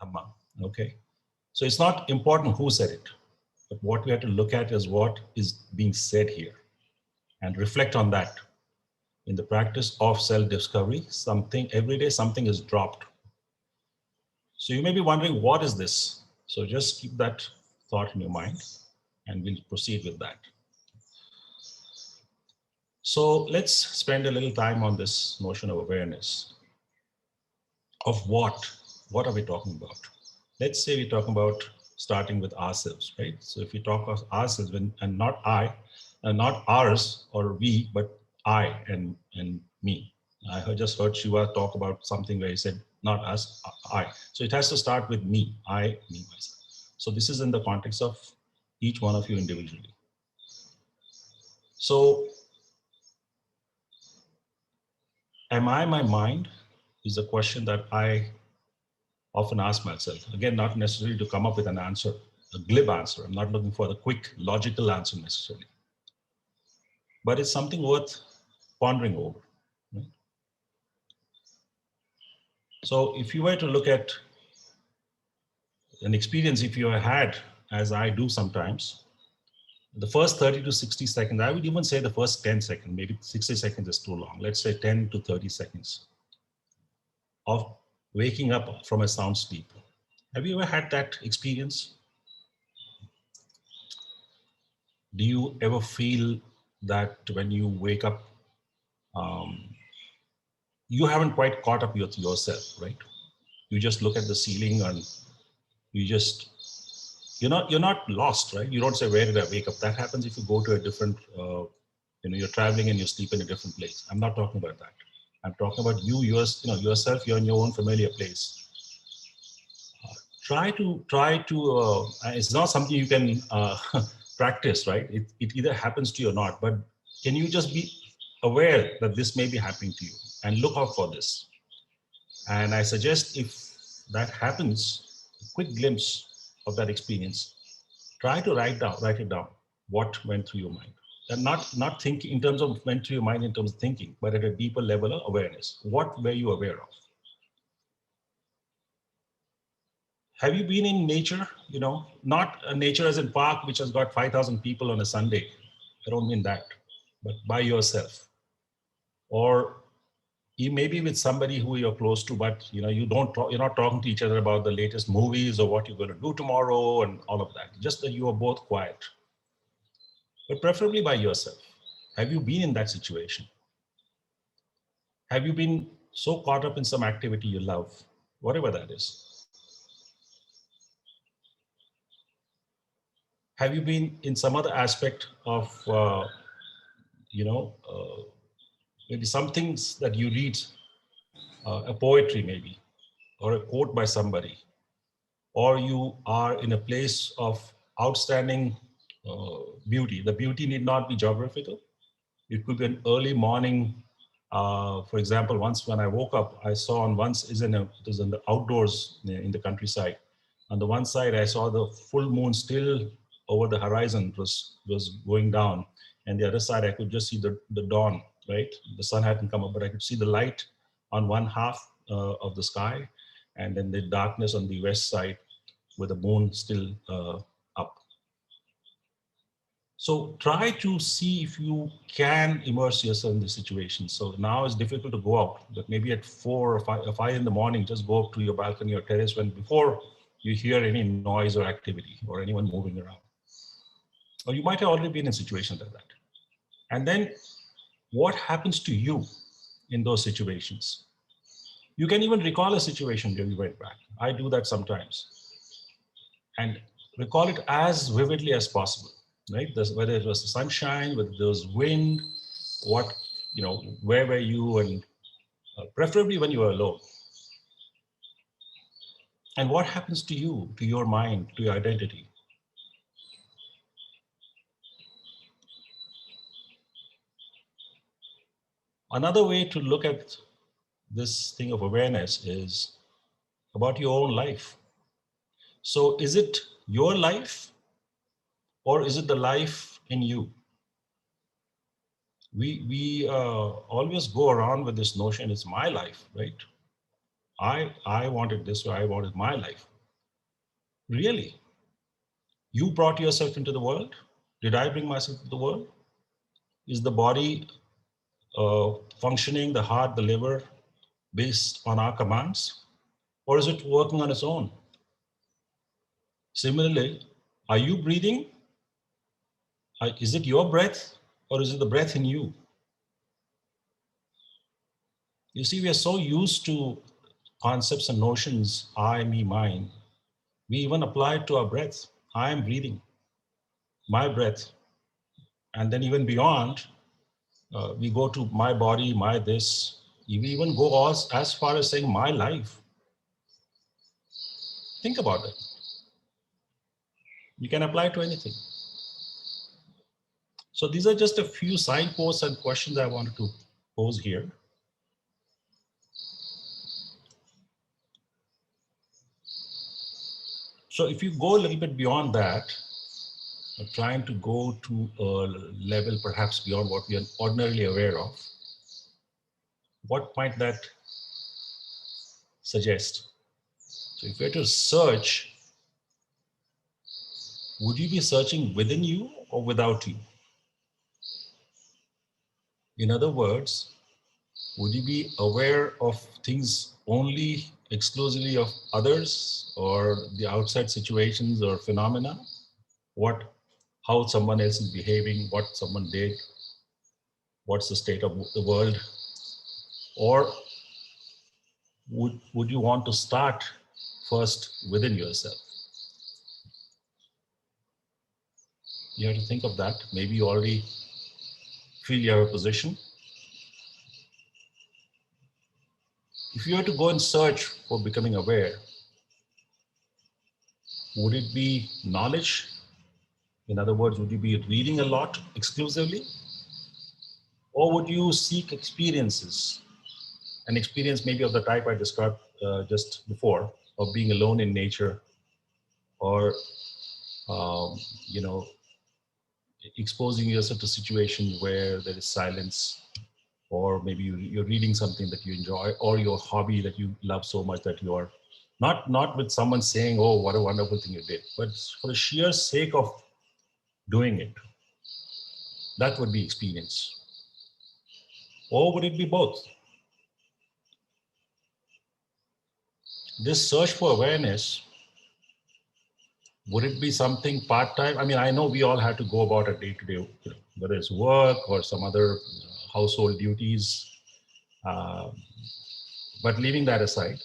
Dhamma. Okay. So it's not important who said it, but what we have to look at is what is being said here and reflect on that. In the practice of self-discovery, something every day, something is dropped. So you may be wondering, what is this? So just keep that thought in your mind and we'll proceed with that. So let's spend a little time on this notion of awareness. Of what? What are we talking about? Let's say we're talking about starting with ourselves, right? So if we talk of ourselves, and not I, and not ours or we, but I and me. Just heard Shiva talk about something where he said, not us, I. So it has to start with me, I, me, myself. So this is in the context of each one of you individually. So am I my mind is a question that I often ask myself. Again, not necessarily to come up with an answer, a glib answer. I'm not looking for the quick, logical answer necessarily. But it's something worth pondering over. Right? So if you were to look at an experience, if you had, as I do sometimes, the first 30 to 60 seconds, I would even say the first 10 seconds, maybe 60 seconds is too long. Let's say 10 to 30 seconds of waking up from a sound sleep. Have you ever had that experience? Do you ever feel that when you wake up, um, you haven't quite caught up with yourself, right? You just look at the ceiling and you just, you're not lost, right? You don't say, where did I wake up? That happens if you go to a different, you're traveling and you sleep in a different place. I'm not talking about that. I'm talking about yourself, you're in your own familiar place. It's not something you can practice, right? It either happens to you or not, but can you just be aware that this may be happening to you and look out for this? And I suggest if that happens, a quick glimpse of that experience, try to write it down, what went through your mind. And not thinking in terms of went through your mind in terms of thinking, but at a deeper level of awareness. What were you aware of? Have you been in nature? Not a nature as in park, which has got 5,000 people on a Sunday. I don't mean that, but by yourself. Or you may be with somebody who you're close to, but you're not talking to each other about the latest movies or what you're going to do tomorrow and all of that. Just that you are both quiet, but preferably by yourself. Have you been in that situation? Have you been so caught up in some activity you love, whatever that is? Have you been in some other aspect of, you know, uh, maybe some things that you read, a poetry maybe, or a quote by somebody, or you are in a place of outstanding beauty. The beauty need not be geographical. It could be an early morning. For example, once when I woke up, I saw it was in the outdoors in the countryside. On the one side, I saw the full moon still over the horizon. It was going down, and the other side, I could just see the dawn. Right, the sun hadn't come up, but I could see the light on one half of the sky, and then the darkness on the west side, with the moon still up. So try to see if you can immerse yourself in the situation. So now it's difficult to go out, but maybe at 4 or 5 in the morning, just go up to your balcony or terrace before you hear any noise or activity or anyone moving around. Or you might have already been in situations like that. And then what happens to you in those situations? You can even recall a situation where you went back. I do that sometimes. And recall it as vividly as possible, right? Whether it was the sunshine, whether there was wind, where were you, and preferably when you were alone. And what happens to you, to your mind, to your identity? Another way to look at this thing of awareness is about your own life. So is it your life or is it the life in you? We always go around with this notion, it's my life, right? I wanted this, or I wanted my life. Really? You brought yourself into the world? Did I bring myself to the world? Is the body functioning, the heart, the liver, based on our commands? Or is it working on its own? Similarly, are you breathing? Is it your breath, or is it the breath in you? You see, we are so used to concepts and notions, I, me, mine. We even apply it to our breath. I am breathing, my breath. And then even beyond, we go to my body, my this. We even go as far as saying my life. Think about it. You can apply to anything. So these are just a few signposts and questions I wanted to pose here. So if you go a little bit beyond that, trying to go to a level perhaps beyond what we are ordinarily aware of, what might that suggest? So if you were to search, would you be searching within you or without you? In other words, would you be aware of things only exclusively of others or the outside situations or phenomena? What, how someone else is behaving, what someone did, what's the state of the world? Or would you want to start first within yourself? You have to think of that. Maybe you already feel you have a position. If you were to go and search for becoming aware, would it be knowledge? In other words, would you be reading a lot exclusively? Or would you seek experiences? An experience maybe of the type I described just before, of being alone in nature, or um, you know, exposing yourself to situations where there is silence, or maybe you're reading something that you enjoy, or your hobby that you love so much that you are not with someone saying, "Oh, what a wonderful thing you did," but for the sheer sake of doing it. That would be experience. Or would it be both? This search for awareness, would it be something part-time? I mean, I know we all have to go about a day-to-day, whether it's work or some other household duties. Uh, but leaving that aside,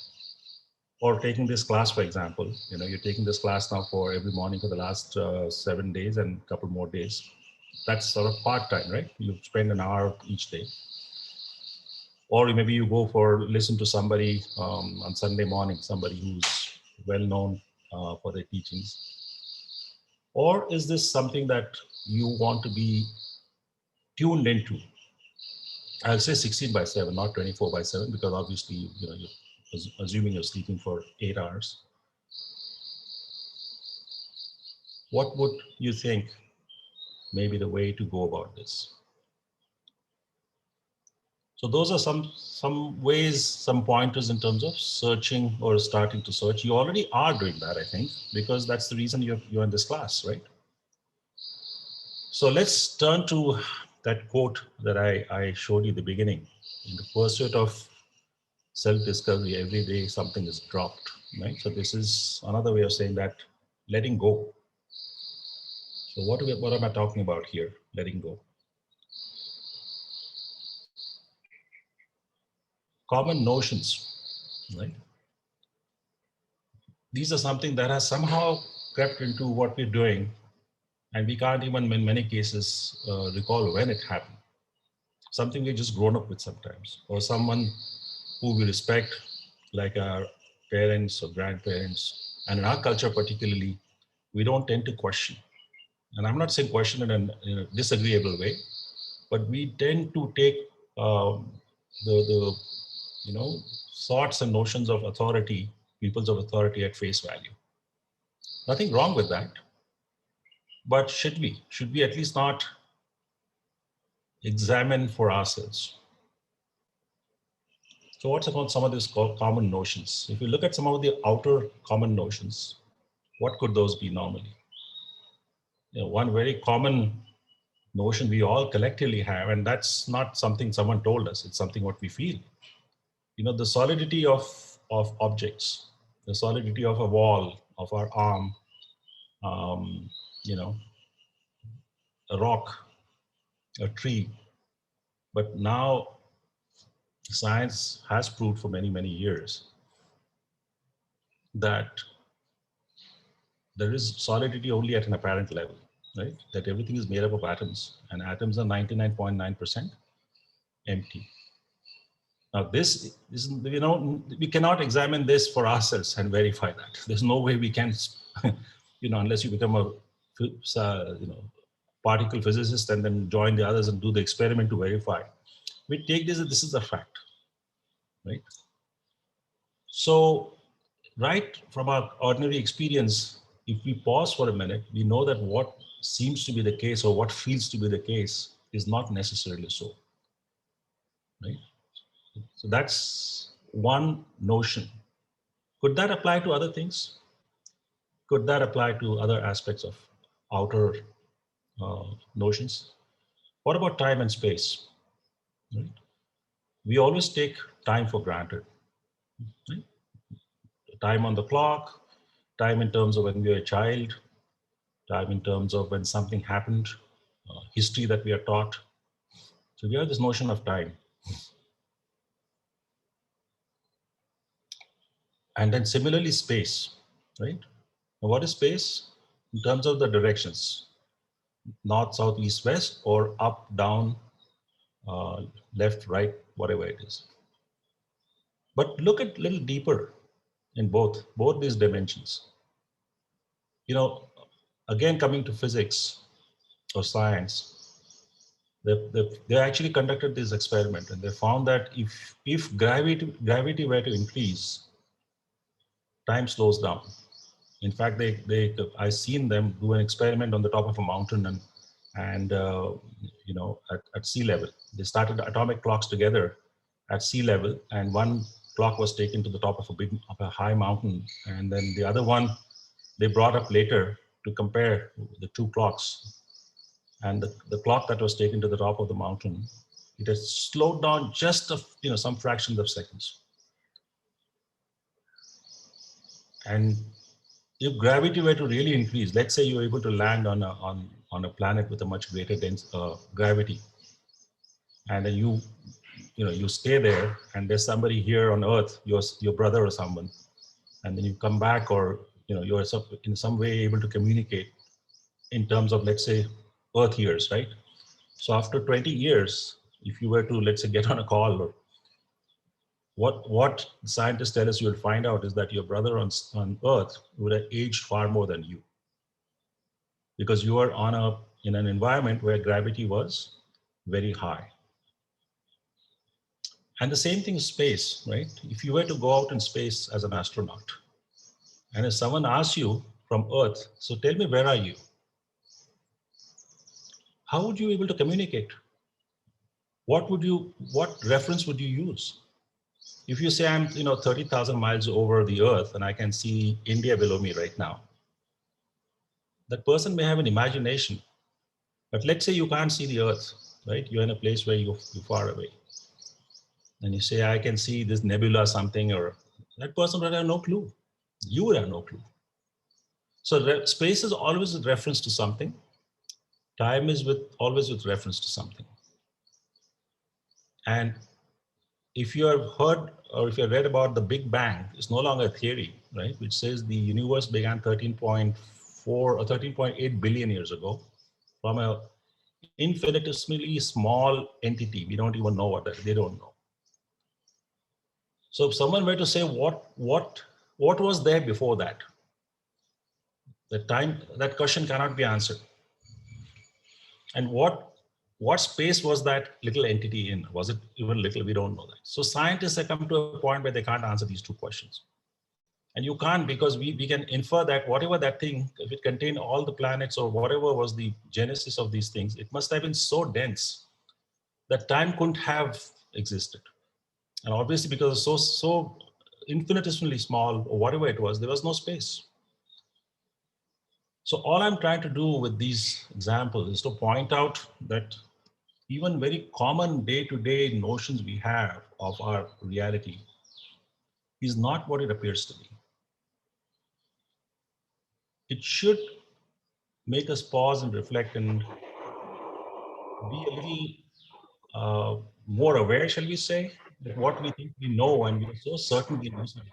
or taking this class, for example, you're taking this class now for every morning for the last 7 days and a couple more days. That's sort of part-time, right? You spend an hour each day. Or maybe you go for listen to somebody on Sunday morning, somebody who's well known for their teachings. Or is this something that you want to be tuned into? I'll say 16 by 7, not 24 by 7, because obviously, you're assuming you're sleeping for 8 hours. What would you think may be the way to go about this? So those are some ways, some pointers in terms of searching or starting to search. You already are doing that, I think, because that's the reason you're in this class, right? So let's turn to that quote that I showed you at the beginning. In the pursuit of self-discovery, every day something is dropped, right? So this is another way of saying that letting go. So what am I talking about here? Letting go. Common notions, right? These are something that has somehow crept into what we're doing, and we can't even, in many cases, recall when it happened. Something we've just grown up with sometimes, or someone who we respect, like our parents or grandparents. And in our culture, particularly, we don't tend to question. And I'm not saying question in a disagreeable way, but we tend to take the thoughts and notions of authority, peoples of authority at face value. Nothing wrong with that. But should we? Should we at least not examine for ourselves? So what's about some of these common notions? If you look at some of the outer common notions, what could those be normally? One very common notion we all collectively have, and that's not something someone told us, it's something what we feel. The solidity of objects, the solidity of a wall, of our arm, um, you know, a rock, a tree. But now science has proved for many, many years that there is solidity only at an apparent level, right? That everything is made up of atoms, and atoms are 99.9% empty. Now, this is, we cannot examine this for ourselves and verify that. There's no way we can, unless you become a, particle physicist and then join the others and do the experiment to verify. We take this as this is a fact, right? So, right from our ordinary experience, if we pause for a minute, we know that what seems to be the case or what feels to be the case is not necessarily so, right? So that's one notion. Could that apply to other things? Could that apply to other aspects of outer notions? What about time and space? Right? We always take time for granted. Right? Time on the clock, time in terms of when we are a child, time in terms of when something happened, history that we are taught. So we have this notion of time. And then similarly, space, right? Now, what is space? In terms of the directions, north, south, east, west, or up, down, left, right, whatever it is. But look at a little deeper in both these dimensions. Again, coming to physics or science, they actually conducted this experiment and they found that if gravity were to increase, time slows down. In fact, I've seen them do an experiment on the top of a mountain and at sea level. They started atomic clocks together at sea level, and one clock was taken to the top of a high mountain, and then the other one they brought up later to compare the two clocks. And the clock that was taken to the top of the mountain, it has slowed down just some fractions of seconds. And if gravity were to really increase, let's say you're able to land on a planet with a much greater gravity, and then you stay there, and there's somebody here on Earth, your brother or someone, and then you come back, or you're in some way able to communicate in terms of, let's say, Earth years, right? So after 20 years, if you were to, let's say, get on a call, or what scientists tell us you'll find out is that your brother on Earth would have aged far more than you, because you are in an environment where gravity was very high. And the same thing is space, right? If you were to go out in space as an astronaut, and if someone asks you from Earth, so tell me, where are you? How would you be able to communicate? What reference would you use? If you say I'm 30,000 miles over the Earth and I can see India below me right now, that person may have an imagination. But let's say you can't see the Earth, right? You're in a place where you're far away. And you say, I can see this nebula something, or that person would have no clue. You would have no clue. So space is always a reference to something. Time is always with reference to something. And if you have heard or if you have read about the Big Bang, it's no longer a theory, right? Which says the universe began 13.4 or 13.8 billion years ago from an infinitesimally small entity. We don't even know what that, they don't know. So if someone were to say what was there before that, that question cannot be answered. And what space was that little entity in? Was it even little? We don't know that. So scientists have come to a point where they can't answer these two questions. And you can't, because we can infer that whatever that thing, if it contained all the planets or whatever was the genesis of these things, it must have been so dense that time couldn't have existed. And obviously, because it's so infinitesimally small, or whatever it was, there was no space. So all I'm trying to do with these examples is to point out that even very common day-to-day notions we have of our reality is not what it appears to be. It should make us pause and reflect and be a little more aware, shall we say, that what we think we know and we are so certain we know something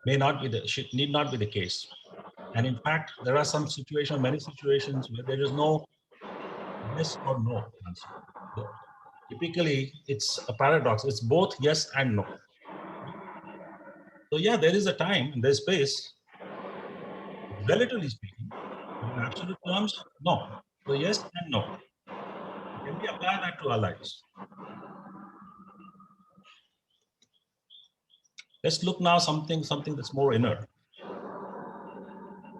may not be need not be the case. And in fact, there are some situations, many situations where there is no yes or no answer. Typically, it's a paradox. It's both yes and no. So yeah, there is a time and there's space, relatively speaking, but in absolute terms, no. So yes and no. Can we apply that to our lives? Let's look now something that's more inner.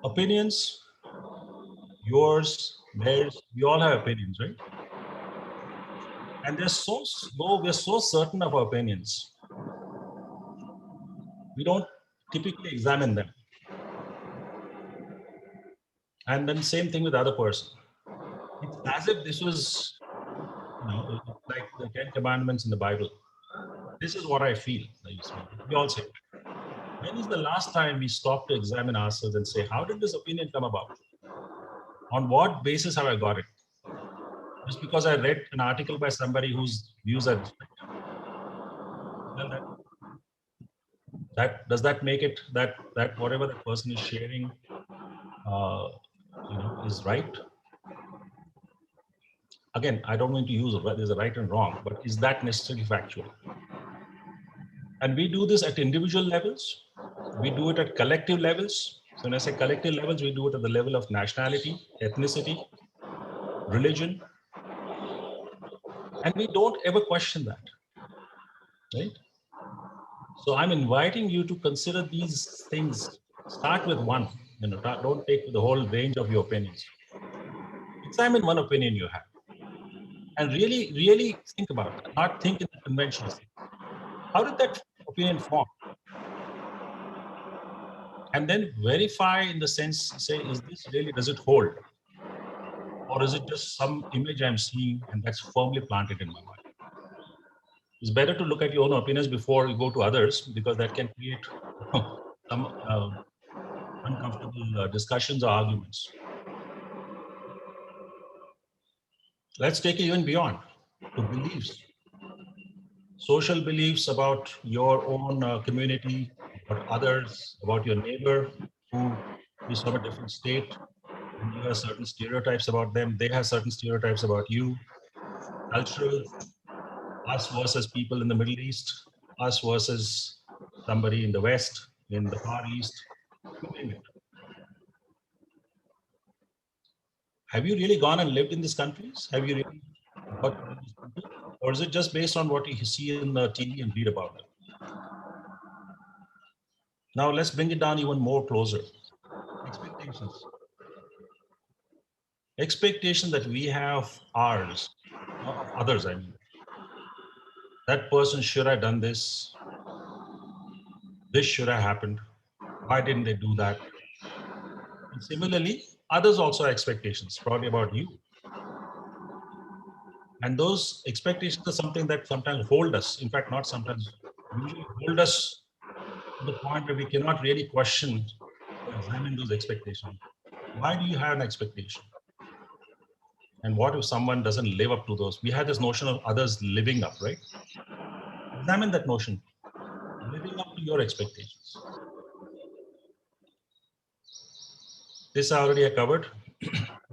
Opinions, yours, theirs, we all have opinions, right? And they're so slow, we're so certain of our opinions. We don't typically examine them. And then same thing with the other person. It's as if this was, like the Ten Commandments in the Bible. This is what I feel. We all say. When is the last time we stopped to examine ourselves and say, how did this opinion come about? On what basis have I got it? Just because I read an article by somebody whose views I respect. Well, that does that make it that whatever the person is sharing, uh, is right? Again, I don't want to use there's a right and wrong, but is that necessarily factual? And we do this at individual levels. We do it at collective levels. So when I say collective levels, we do it at the level of nationality, ethnicity, religion, and we don't ever question that, right? So I'm inviting you to consider these things. Start with one. Don't take the whole range of your opinions. Examine one opinion you have, and really, really think about it. Not think in the conventional sense. How did that opinion form? And then verify in the sense, say, is this really, does it hold? Or is it just some image I'm seeing and that's firmly planted in my mind? It's better to look at your own opinions before you go to others, because that can create some uncomfortable discussions or arguments. Let's take it even beyond to beliefs, social beliefs about your own community, about others, about your neighbor who is from a different state, and you have certain stereotypes about them. They have certain stereotypes about you. Cultural, us versus people in the Middle East, us versus somebody in the West, in the Far East, you name it. Have you really gone and lived in these countries? Have you really got to know these people? Or is it just based on what you see in the TV and read about them? Now let's bring it down even more closer. Expectations. Expectation that we have ours, not of others, I mean. That person should have done this. This should have happened. Why didn't they do that? And similarly, others also have expectations, probably about you. And those expectations are something that sometimes hold us. In fact, not sometimes, usually hold us to the point where we cannot really question or examine those expectations. Why do you have an expectation? And what if someone doesn't live up to those? We have this notion of others living up, right? Examine that notion, living up to your expectations. This I already covered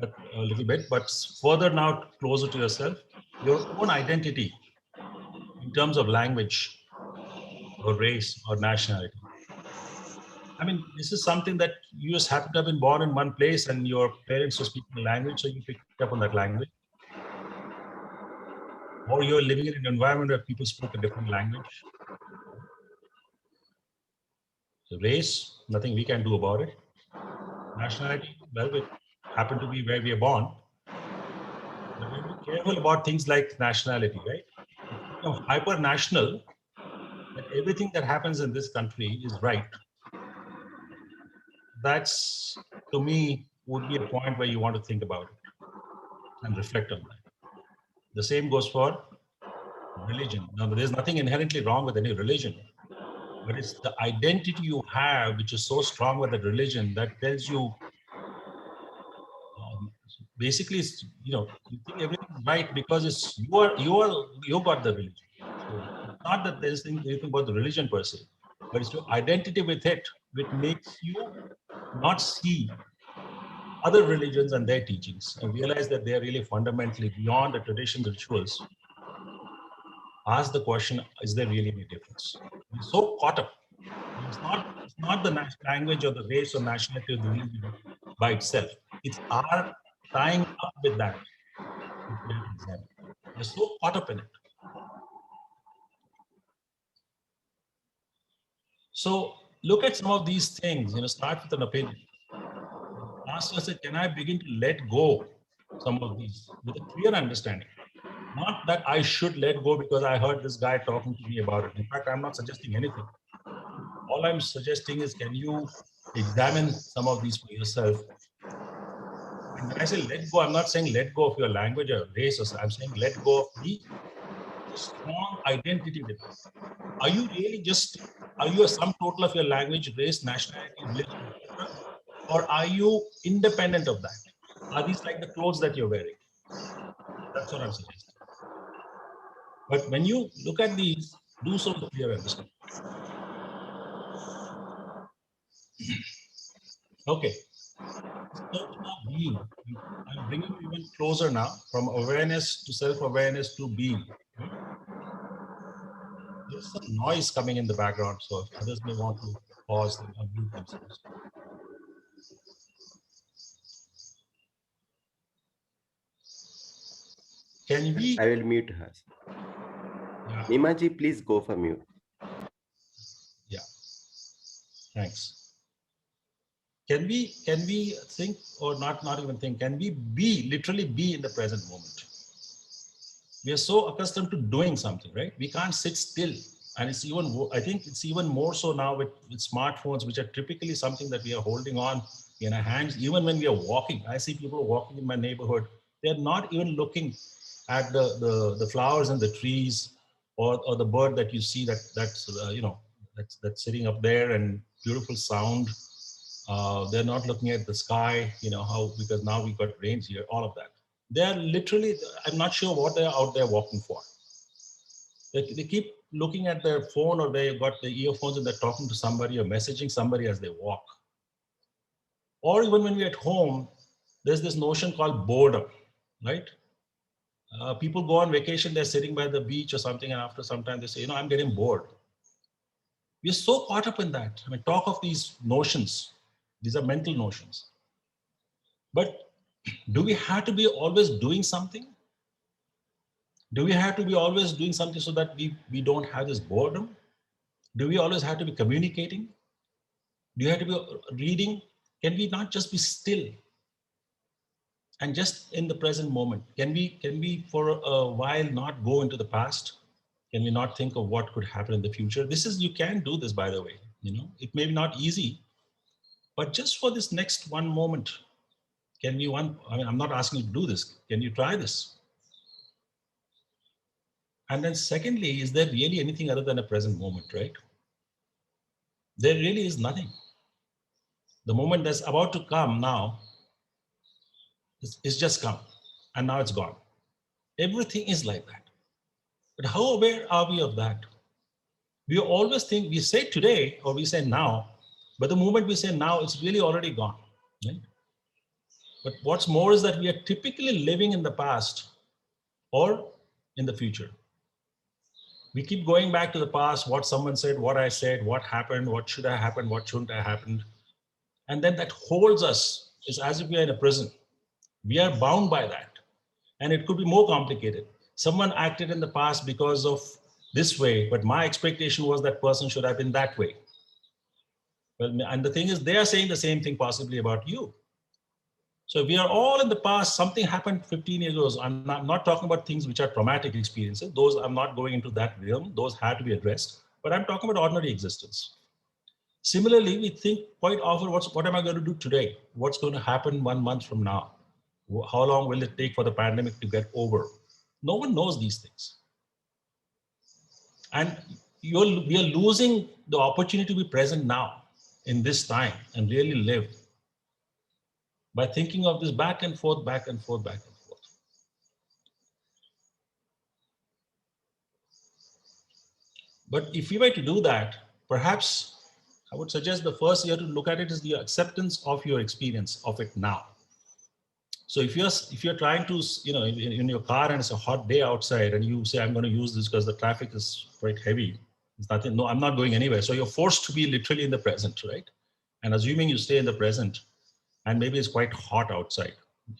a little bit, but further now closer to yourself, your own identity in terms of language or race or nationality. I mean, this is something that you just happen to have been born in one place and your parents were speaking a language, so you picked up on that language. Or you're living in an environment where people spoke a different language. So race, nothing we can do about it. Nationality, well, it happened to be where we are born. But we be careful about things like nationality, right? become hyper national, that everything that happens in this country is right. That's, to me, would be a point where you want to think about it and reflect on that. The same goes for religion. Now, there's nothing inherently wrong with any religion, but it's the identity you have, which is so strong with that religion, that tells you, basically, it's, you think everything's right because it's you got the religion. So it's not that there's anything about the religion per se, but it's your identity with it, which makes you not see other religions and their teachings and realize that they are really fundamentally beyond the traditional rituals. Ask the question, is there really any difference? We're so caught up. It's not the language or the race or nationality of the religion by itself. It's our tying up with that. We're so caught up in it. So look at some of these things, start with an opinion. Ask yourself, can I begin to let go some of these with a clear understanding? Not that I should let go because I heard this guy talking to me about it. In fact, I'm not suggesting anything. All I'm suggesting is, can you examine some of these for yourself? And when I say let go, I'm not saying let go of your language or race, or I'm saying let go of the strong identity with it. Are you really are you a sum total of your language, race, nationality, religion, etc.? Or are you independent of that? Are these like the clothes that you're wearing? That's what I'm suggesting. But when you look at these, do so with clear understanding. Okay. So now being, I'm bringing you even closer now, from awareness to self-awareness to being. Right? There's some noise coming in the background, so others may want to pause and unmute themselves. Can we? I will mute her. Yeah. Nimaji, please go for mute. Yeah. Thanks. Can we think, or not even think, can we literally be in the present moment? We are so accustomed to doing something, right? We can't sit still. And I think it's even more so now with smartphones, which are typically something that we are holding on in our hands. Even when we are walking, I see people walking in my neighborhood. They're not even looking at the flowers and the trees, or the bird that you see that's sitting up there, and beautiful sound. They're not looking at the sky, because now we've got rains here, all of that. They're literally, I'm not sure what they're out there walking for. They keep looking at their phone, or they've got the earphones and they're talking to somebody or messaging somebody as they walk. Or even when we're at home, there's this notion called boredom, right? People go on vacation, they're sitting by the beach or something, and after some time they say, I'm getting bored. We're so caught up in that. I mean, talk of these notions. These are mental notions. But do we have to be always doing something? Do we have to be always doing something so that we don't have this boredom? Do we always have to be communicating? Do you have to be reading? Can we not just be still and just in the present moment? Can we for a while not go into the past? Can we not think of what could happen in the future? You can do this, by the way. It may be not easy, but just for this next one moment, I'm not asking you to do this. Can you try this? And then secondly, is there really anything other than a present moment, right? There really is nothing. The moment that's about to come now, it's just come, and now it's gone. Everything is like that. But how aware are we of that? We always think, we say today or we say now, but the moment we say now, it's really already gone, right? But what's more is that we are typically living in the past or in the future. We keep going back to the past, what someone said, what I said, what happened, what should have happened, what shouldn't have happened. And then that holds us. It's as if we are in a prison. We are bound by that. And it could be more complicated. Someone acted in the past because of this way, but my expectation was that person should have been that way. Well, and the thing is, they are saying the same thing possibly about you. So we are all in the past. Something happened 15 years ago. I'm not talking about things which are traumatic experiences. Those, I'm not going into that realm. Those had to be addressed. But I'm talking about ordinary existence. Similarly, we think quite often, what am I going to do today? What's going to happen 1 month from now? How long will it take for the pandemic to get over? No one knows these things. And we are losing the opportunity to be present now in this time and really live by thinking of this back and forth, back and forth, back and forth. But if we were to do that, perhaps I would suggest the first you have to look at it is the acceptance of your experience of it now. So if you're trying to, in your car and it's a hot day outside and you say, I'm going to use this because the traffic is quite heavy. It's nothing. No, I'm not going anywhere. So you're forced to be literally in the present, right? And assuming you stay in the present, and maybe it's quite hot outside,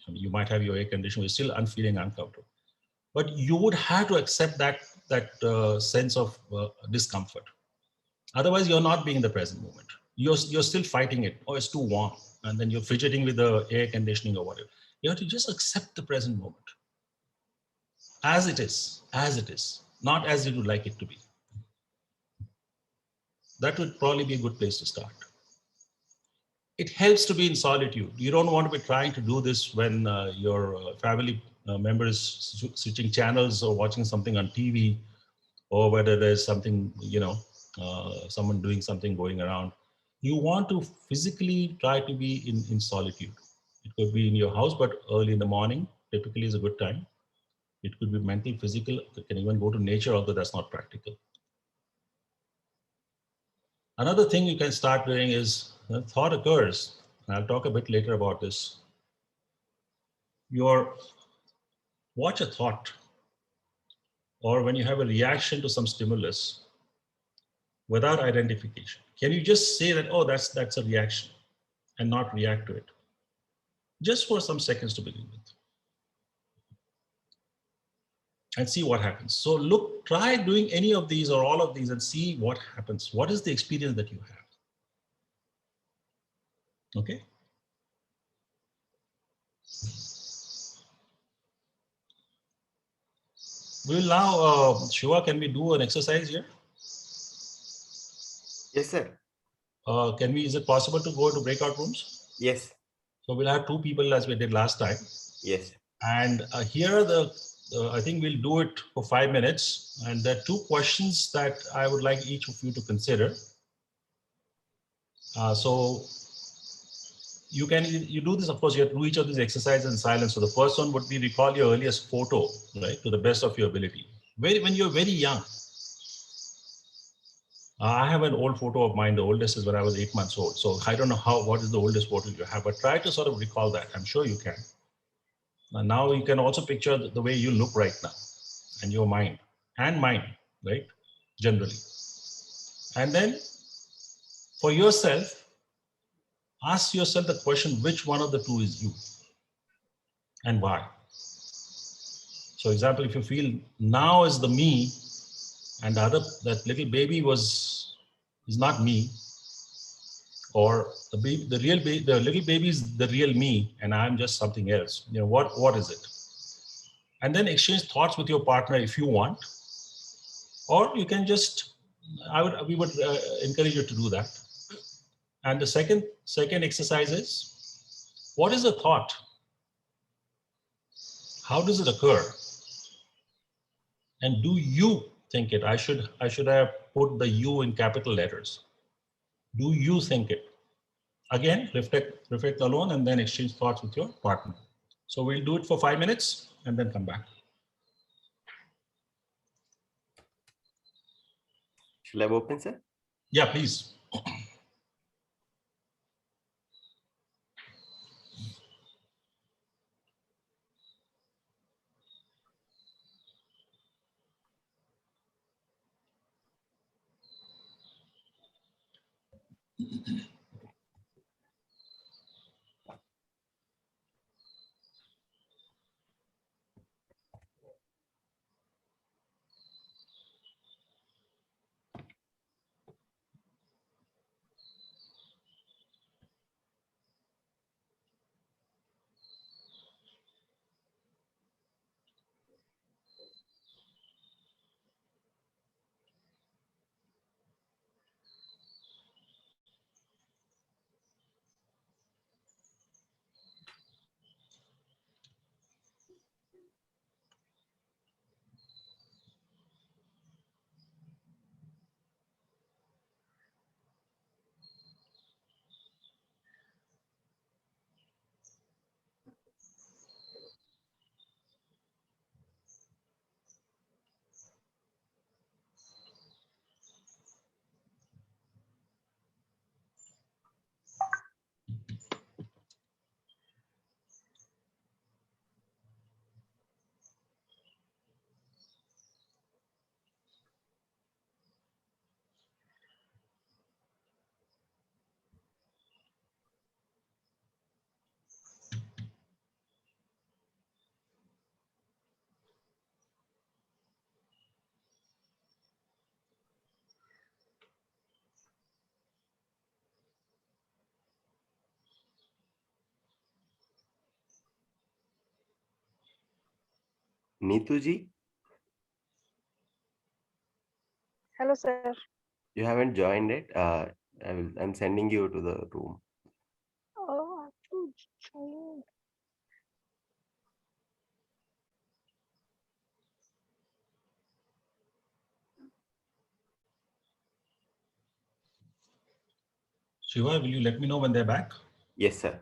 you might have your air conditioner, you're still feeling uncomfortable. But you would have to accept that sense of discomfort. Otherwise, you're not being in the present moment. You're still fighting it. Oh, it's too warm, and then you're fidgeting with the air conditioning or whatever. You have to just accept the present moment as it is, not as you would like it to be. That would probably be a good place to start. It helps to be in solitude. You don't want to be trying to do this when your family member is switching channels or watching something on TV, or whether there's something, someone doing something going around. You want to physically try to be in solitude. It could be in your house, but early in the morning typically is a good time. It could be mental, physical. You can even go to nature, although that's not practical. Another thing you can start doing is thought occurs. And I'll talk a bit later about this. Watch a thought, or when you have a reaction to some stimulus without identification. Can you just say that, oh, that's a reaction, and not react to it? Just for some seconds to begin with. And see what happens. So try doing any of these or all of these and see what happens. What is the experience that you have? Okay. We will now, Shiva, can we do an exercise here? Yes, sir. Is it possible to go to breakout rooms? Yes. So we'll have 2 people as we did last time. Yes. And here are I think we'll do it for 5 minutes. And there are 2 questions that I would like each of you to consider. So you do this, of course, you have to do each of these exercises in silence. So the first one would be recall your earliest photo, right, to the best of your ability. When you're very young. I have an old photo of mine. The oldest is when I was 8 months old. So I don't know what is the oldest photo you have, but try to sort of recall that. I'm sure you can. And now you can also picture the way you look right now and your mind and mine, right? Generally. And then for yourself, ask yourself the question, which one of the 2 is you and why? So example, if you feel now is the me and that little baby is not me, or the little baby is the real me and I'm just something else. What is it? And then exchange thoughts with your partner if you want, or you can just, we would encourage you to do that. And the second exercise is, what is the thought? How does it occur? And do you think it? I should have put the you in capital letters. Do you think it? Again, reflect alone and then exchange thoughts with your partner. So we'll do it for 5 minutes and then come back. Shall I open, sir? Yeah, please. Neetu ji, Hello, sir. you haven't joined it. I'm sending you to the room. Oh, I have to join. Shiva, will you let me know when they're back? Yes, sir.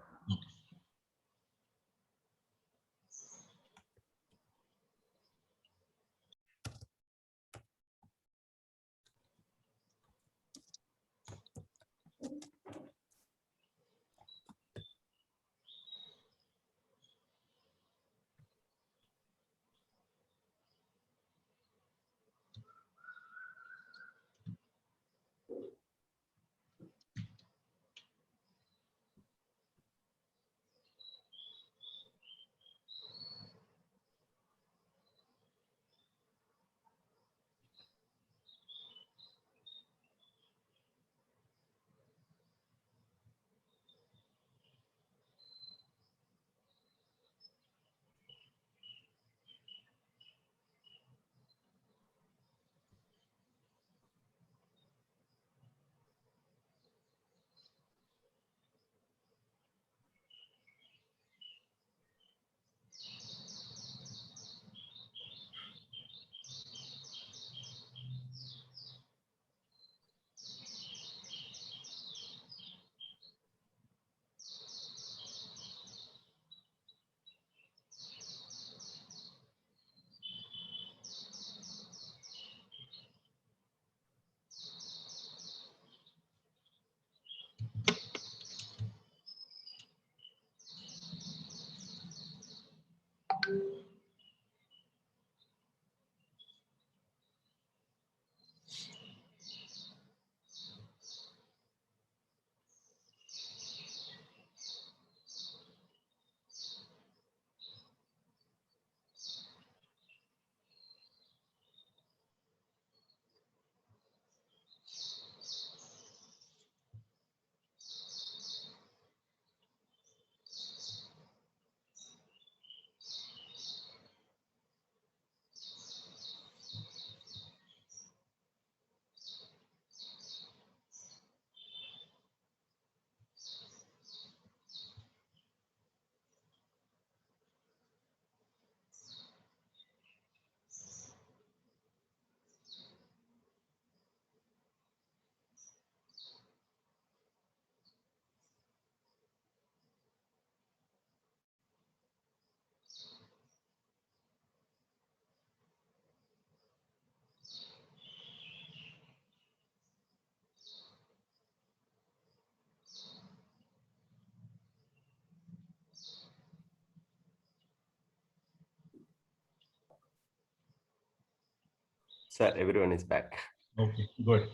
Sir, everyone is back. Okay, good.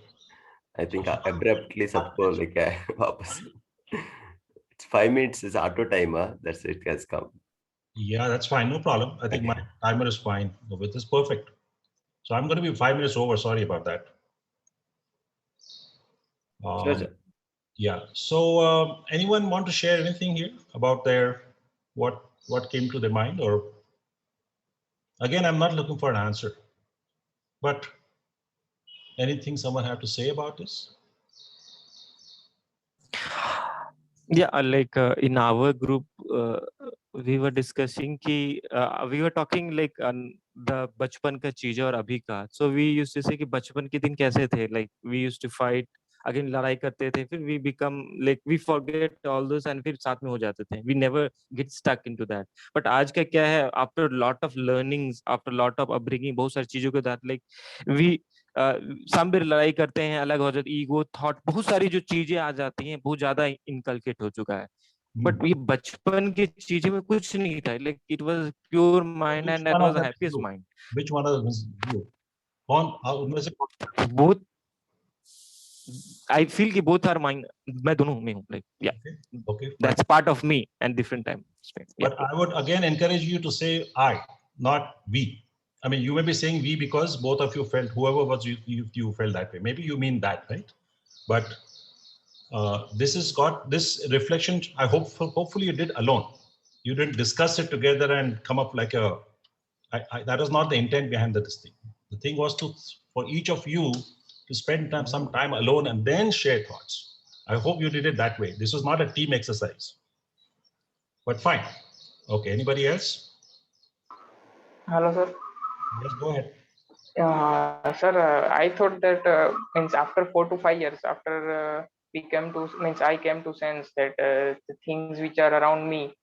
I think abruptly सबको लेके आए वापस. It's 5 minutes is auto timer. That's it has come. Yeah, that's fine. No problem. I think my Okay. timer is fine. With this, perfect. So I'm going to be 5 minutes over. Sorry about that. Sure, sir. Yeah. So anyone want to share anything here about their what came to their mind? Or again, I'm not looking for an answer, but anything someone have to say about this? Yeah, like in our group, we were discussing कि we were talking like the बचपन का चीज और अभी का. So we used to say कि बचपन के दिन कैसे थे, like we used to fight, again लड़ाई करते थे, फिर we become like we forget all this and फिर साथ में हो जाते थे. We never get stuck into that. But आज का क्या है, after a lot of learnings, after a lot of upbringing, बहुत सारी चीजों के साथ like we सब लड़ाई करते हैं, अलग हो जाती, ईगो थॉट, बहुत सारी जो चीजें आ जाती हैं, बहुत ज्यादा इनकलकेट हो चुका है. बट ये बचपन की चीजें में कुछ नहीं था, like it was pure mind Which and that one was of the them is happiest you? Mind. Which one of them is you? कौन उनमें से? बोथ, आई फील कि बोथ आर माइंड. मैं दोनों में हूँ, लाइक या Okay, fine. That's part of me and different time. But I would again encourage you to say I, not we. I mean, you may be saying we because both of you felt, whoever was you felt that way. Maybe you mean that, right? But this has got this reflection. I hope, hopefully you did alone. You didn't discuss it together and come up like a That was not the intent behind this thing. The thing was for each of you to spend some time alone and then share thoughts. I hope you did it that way. This was not a team exercise. But fine. Okay, anybody else? Hello, sir. Yes, go ahead. Sir, I thought that means after 4 to 5 years, after I came to sense that the things which are around me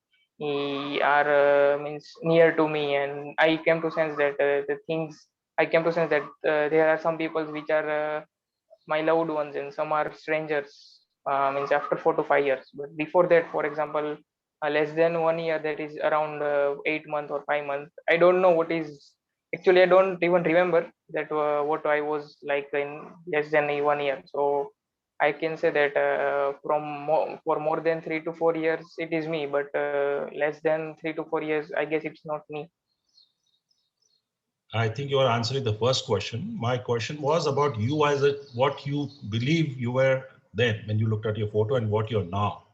are means near to me, and I came to sense that there are some people which are my loved ones and some are strangers. Means after 4 to 5 years, but before that, for example, less than 1 year, that is around 8 months or 5 months. I don't know what is. Actually, I don't even remember that what I was like in less than 1 year. So I can say that for more than 3 to 4 years, it is me. But less than 3 to 4 years, I guess it's not me. I think you are answering the first question. My question was about you as what you believe you were then when you looked at your photo and what you're now.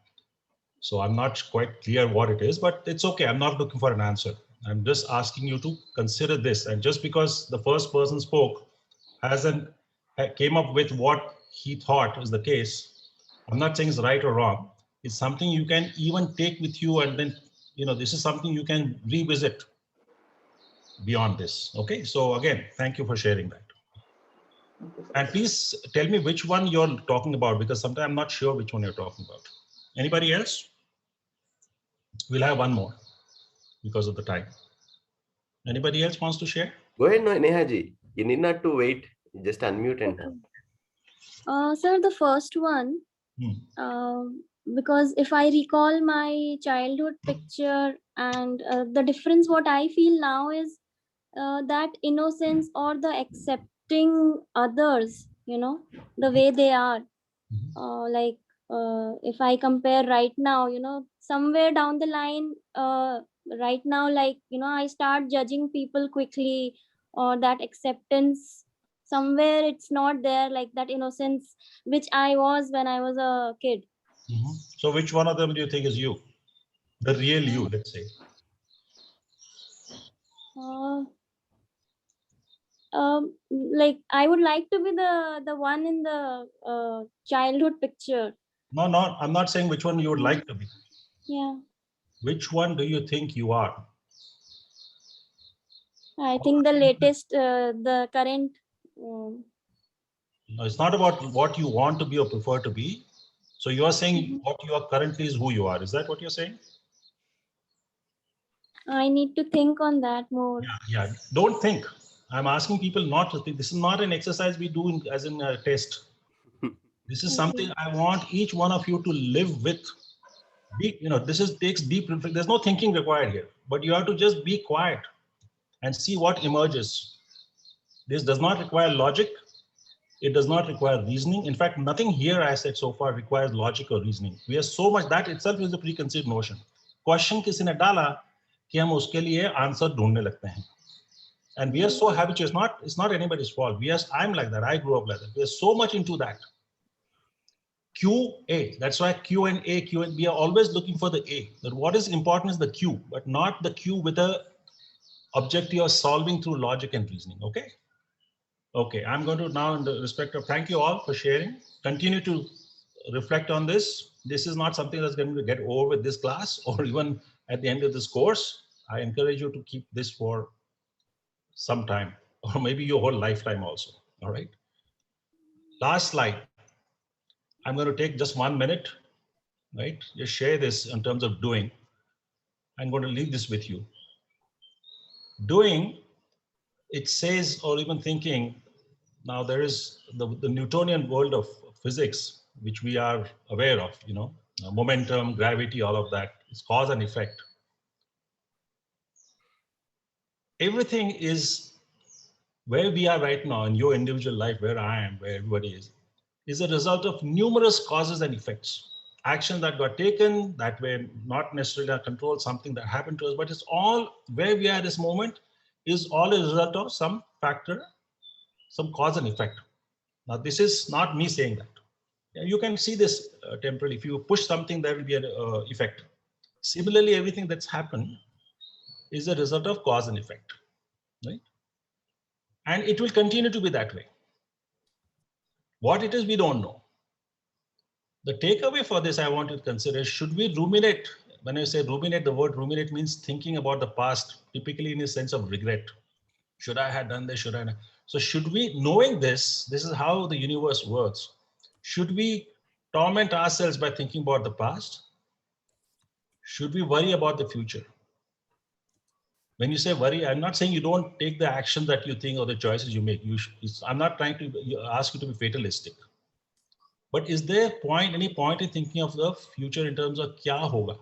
So I'm not quite clear what it is, but it's okay. I'm not looking for an answer. I'm just asking you to consider this. And just because the first person spoke came up with what he thought is the case, I'm not saying it's right or wrong. It's something you can even take with you, and then, this is something you can revisit beyond this. Okay, so again, thank you for sharing that. And please tell me which one you're talking about, because sometimes I'm not sure which one you're talking about. Anybody else? We'll have one more because of the time. Anybody else wants to share? Go ahead, Nehaji. You need not to wait. Just unmute and talk. Sir, the first one, because if I recall my childhood picture and the difference, what I feel now is that innocence or the accepting others, the way they are. Like if I compare right now, somewhere down the line, right now, like, I start judging people quickly, or that acceptance, somewhere it's not there, like that innocence which I was when I was a kid. So which one of them do you think is you? The real you, let's say. Like I would like to be the one in the childhood picture. No, I'm not saying which one you would like to be. Yeah. Which one do you think you are? I think the latest, the current. No, it's not about what you want to be or prefer to be. So you are saying what you are currently is who you are. Is that what you're saying? I need to think on that more. Yeah. Don't think. I'm asking people not to think. This is not an exercise we do as in a test. This is something I want each one of you to live with. Takes deep reflection. There's no thinking required here, but you have to just be quiet and see what emerges. This does not require logic. It does not require reasoning. In fact, nothing here I said so far requires logic or reasoning. We are so much, that itself is a preconceived notion. Question किसी ने डाला कि हम उसके लिए answer ढूंढने लगते हैं. And we are so habitual. It's not anybody's fault. I'm like that. I grew up like that. We are so much into that. QA. That's why Q and A. We are always looking for the A. But what is important is the Q, but not the Q with a objective of solving through logic and reasoning. Okay. Okay. I'm going to now, in the respect of, thank you all for sharing. Continue to reflect on this. This is not something that's going to get over with this class or even at the end of this course. I encourage you to keep this for some time, or maybe your whole lifetime also. All right. Last slide. I'm going to take just 1 minute, right? Just share this in terms of doing. I'm going to leave this with you. Doing, it says, or even thinking, now there is the Newtonian world of physics, which we are aware of, momentum, gravity, all of that. It's cause and effect. Everything is where we are right now in your individual life, where I am, where everybody is a result of numerous causes and effects. Actions that got taken that were not necessarily our control, something that happened to us, but it's all where we are at this moment is all a result of some factor, some cause and effect. Now, this is not me saying that. You can see this temporarily. If you push something, there will be an effect. Similarly, everything that's happened is a result of cause and effect. right? And it will continue to be that way. What it is, we don't know. The takeaway for this I want to consider, should we ruminate? When I say ruminate, the word ruminate means thinking about the past, typically in a sense of regret. Should I have done this? Should I not? So should we, knowing this is how the universe works, should we torment ourselves by thinking about the past? Should we worry about the future? When you say worry, I'm not saying you don't take the action that you think or the choices you make. I'm not trying to ask you to be fatalistic. But is there any point in thinking of the future in terms of kya hoga?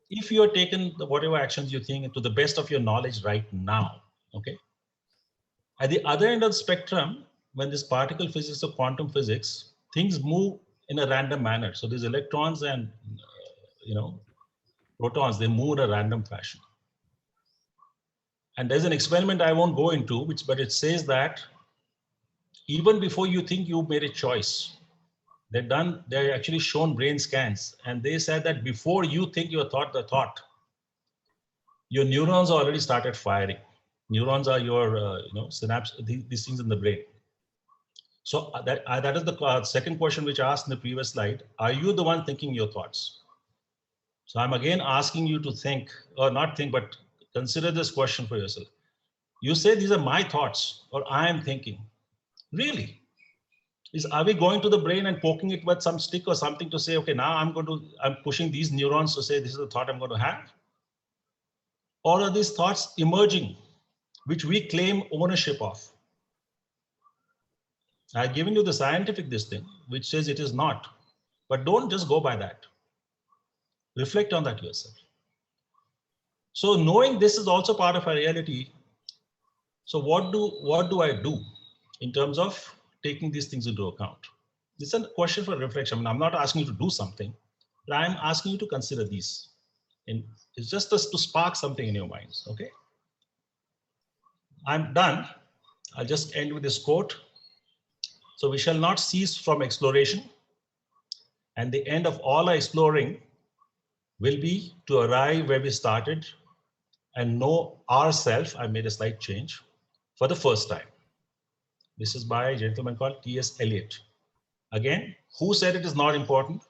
If you are taking whatever actions you think to the best of your knowledge right now, okay? At the other end of the spectrum, when this particle physics or quantum physics, things move in a random manner. So these electrons and protons, they move in a random fashion. And there's an experiment I won't go into, but it says that even before you think you've made a choice, they're actually shown brain scans, and they said that before you think the thought, your neurons already started firing. Neurons are your synapse, these things in the brain. So that is the second question which I asked in the previous slide. Are you the one thinking your thoughts? So I'm again asking you to think, or not think, but consider this question for yourself. You say these are my thoughts, or I am thinking. Really? Are we going to the brain and poking it with some stick or something to say, okay, now I'm pushing these neurons to say this is the thought I'm going to have? Or are these thoughts emerging, which we claim ownership of? I've given you the scientific thing, which says it is not. But don't just go by that. Reflect on that yourself. So knowing this is also part of our reality. So what do I do in terms of taking these things into account? This is a question for reflection. I mean, I'm not asking you to do something, but I'm asking you to consider these. And it's just to spark something in your minds, okay? I'm done. I'll just end with this quote. So we shall not cease from exploration, and the end of all our exploring will be to arrive where we started and know ourself. I made a slight change, for the first time. This is by a gentleman called T.S. Eliot. Again, who said it is not important,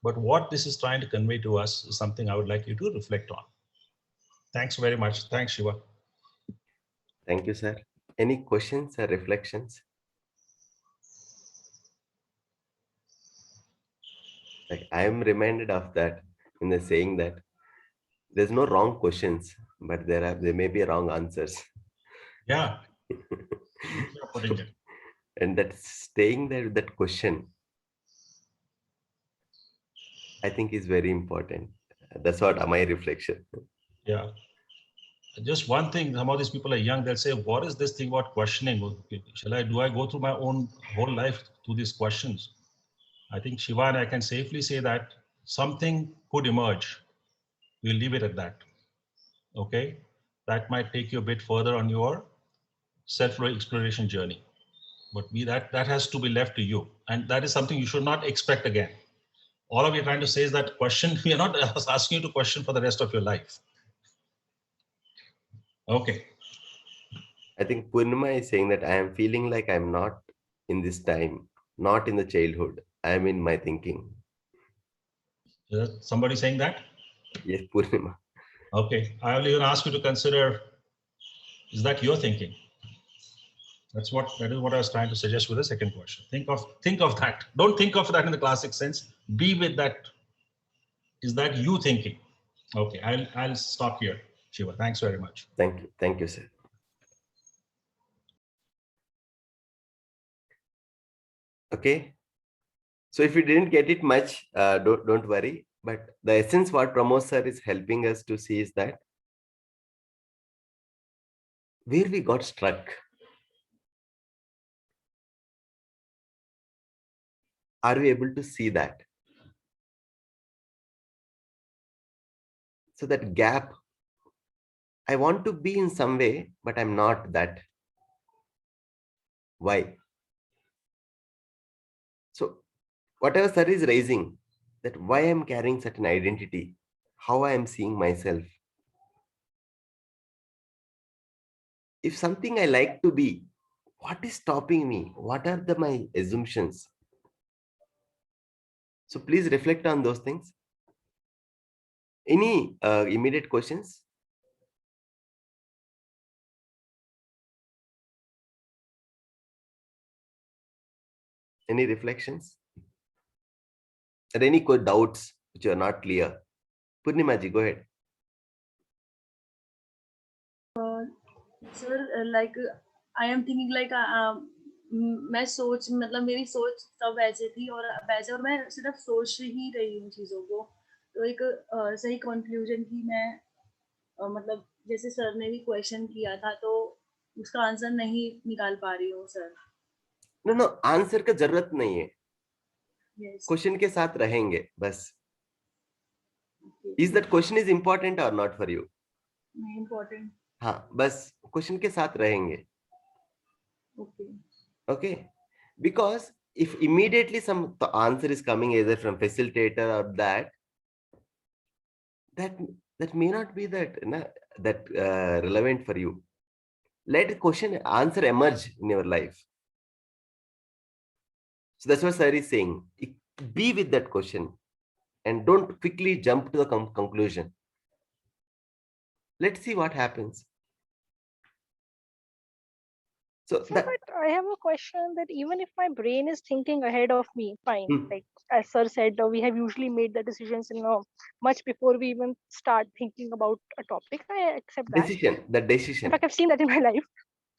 but what this is trying to convey to us is something I would like you to reflect on. Thanks very much. Thanks, Shiva. Thank you, sir. Any questions or reflections? Like, I am reminded of that in the saying that there's no wrong questions, but there may be wrong answers. Yeah. And that staying there with that question, I think is very important. That's what my reflection. Yeah. Just one thing, some of these people are young, they'll say, what is this thing about questioning? Do I go through my own whole life through these questions? I think Shiva and I can safely say that something could emerge. We'll leave it at that. Okay. That might take you a bit further on your self-exploration journey. But that has to be left to you. And that is something you should not expect again. All of you trying to say is that question, we are not asking you to question for the rest of your life. Okay. I think Purnima is saying that I am feeling like I'm not in this time, not in the childhood. I am in my thinking. Is somebody saying that? Yes, Purnima. Okay. I will even ask you to consider, is that your thinking? That is what I was trying to suggest with the second question. Think of that. Don't think of that in the classic sense. Be with that. Is that you thinking? Okay, I'll stop here. Shiva, thanks very much. Thank you. Thank you, sir. Okay. So if you didn't get it much, don't worry. But the essence what Pramod sir is helping us to see is that where we got struck. Are we able to see that? So that gap, I want to be in some way, but I'm not that. Why? So whatever sir is raising, that why I'm carrying certain identity, how I am seeing myself. if something I like to be, what is stopping me? What are my assumptions? So please reflect on those things. Any immediate questions? Any reflections? Or any doubts which are not clear? Purnimaji, go ahead. Sir like I am thinking like मैं सोच मतलब मेरी सोच तब वैसे थी और वैसे और मैं सिर्फ सोच ही रही हूँ चीज़ों को, तो एक सही कंक्लूजन की मैं मतलब जैसे सर ने भी क्वेश्चन किया था तो उसका आंसर नहीं निकाल पा रही हूँ सर. नो आंसर का जरूरत नहीं है, यस क्वेश्चन के साथ रहेंगे बस. Is that question is important और नॉट फॉर यू? इम्पोर्टेंट. हाँ, बस क्वेश्चन के साथ रहेंगे. Okay. Okay, because if immediately the answer is coming either from facilitator or that may not be that relevant for you. Let the question answer emerge in your life. So that's what sir is saying. Be with that question and don't quickly jump to the conclusion. Let's see what happens. So Sir, but I have a question that even if my brain is thinking ahead of me, fine. Like as sir said, we have usually made the decisions much before we even start thinking about a topic. I accept that. decision. In fact, I've seen that in my life.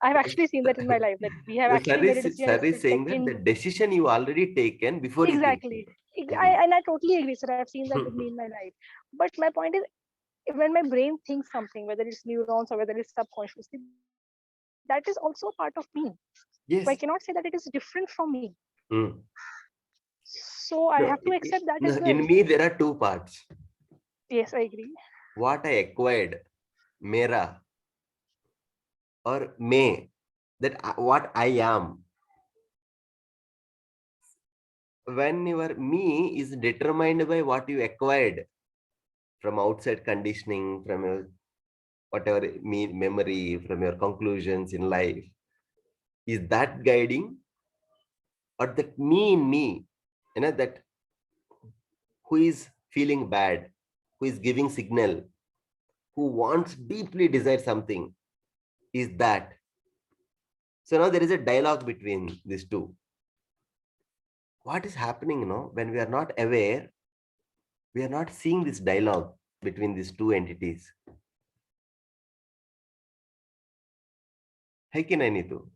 I've actually seen that in my life, that we have actually made a decision. Sir is saying that the decision you already taken before exactly. I totally agree, sir. I've seen that with me in my life. But my point is, when my brain thinks something, whether it's neurons or whether it's subconsciously, that is also part of me. Yes. So I cannot say that it is different from me. So I have to accept that as well. In me, there are two parts. Yes, I agree. What I acquired, mera, or may, that what I am. When your me is determined by what you acquired from outside conditioning, from your whatever memory, from your conclusions in life, is that guiding? Or that me in me, that who is feeling bad, who is giving signal, who wants deeply desire something, is that? So now there is a dialogue between these two. What is happening when we are not aware, we are not seeing this dialogue between these two entities. Hai ki nahi, Neetu?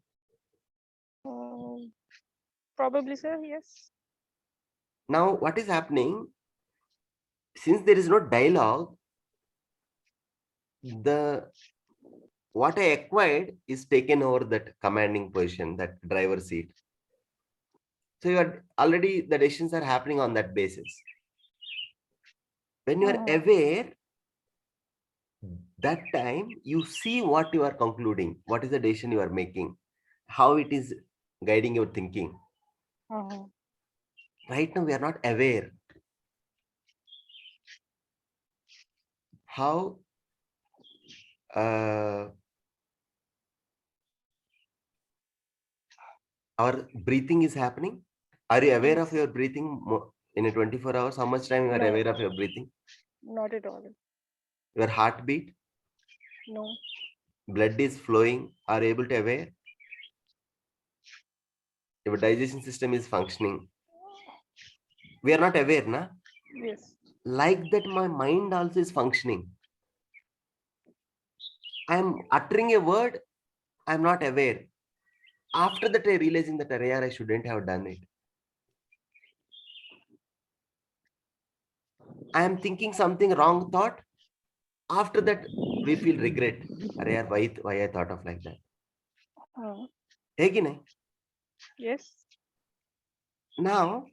Probably, sir, yes. Now what is happening, since there is no dialogue, what I acquired is taken over that commanding position, that driver seat. So you are already, the decisions are happening on that basis. When you are aware, that time you see what you are concluding, what is the decision you are making, how it is guiding your thinking. Right now we are not aware. How our breathing is happening. Are you aware of your breathing in a 24 hours? How much time you are aware of your breathing? Not at all. Your heartbeat? No. Blood is flowing. Are you able to aware? Your digestion system is functioning. We are not aware, na? Yes. Like that, my mind also is functioning. I am uttering a word, I am not aware. After that, I realizing that I shouldn't have done it. I am thinking something wrong thought. After that, we feel regret. Why I thought of like that? Yes. Now,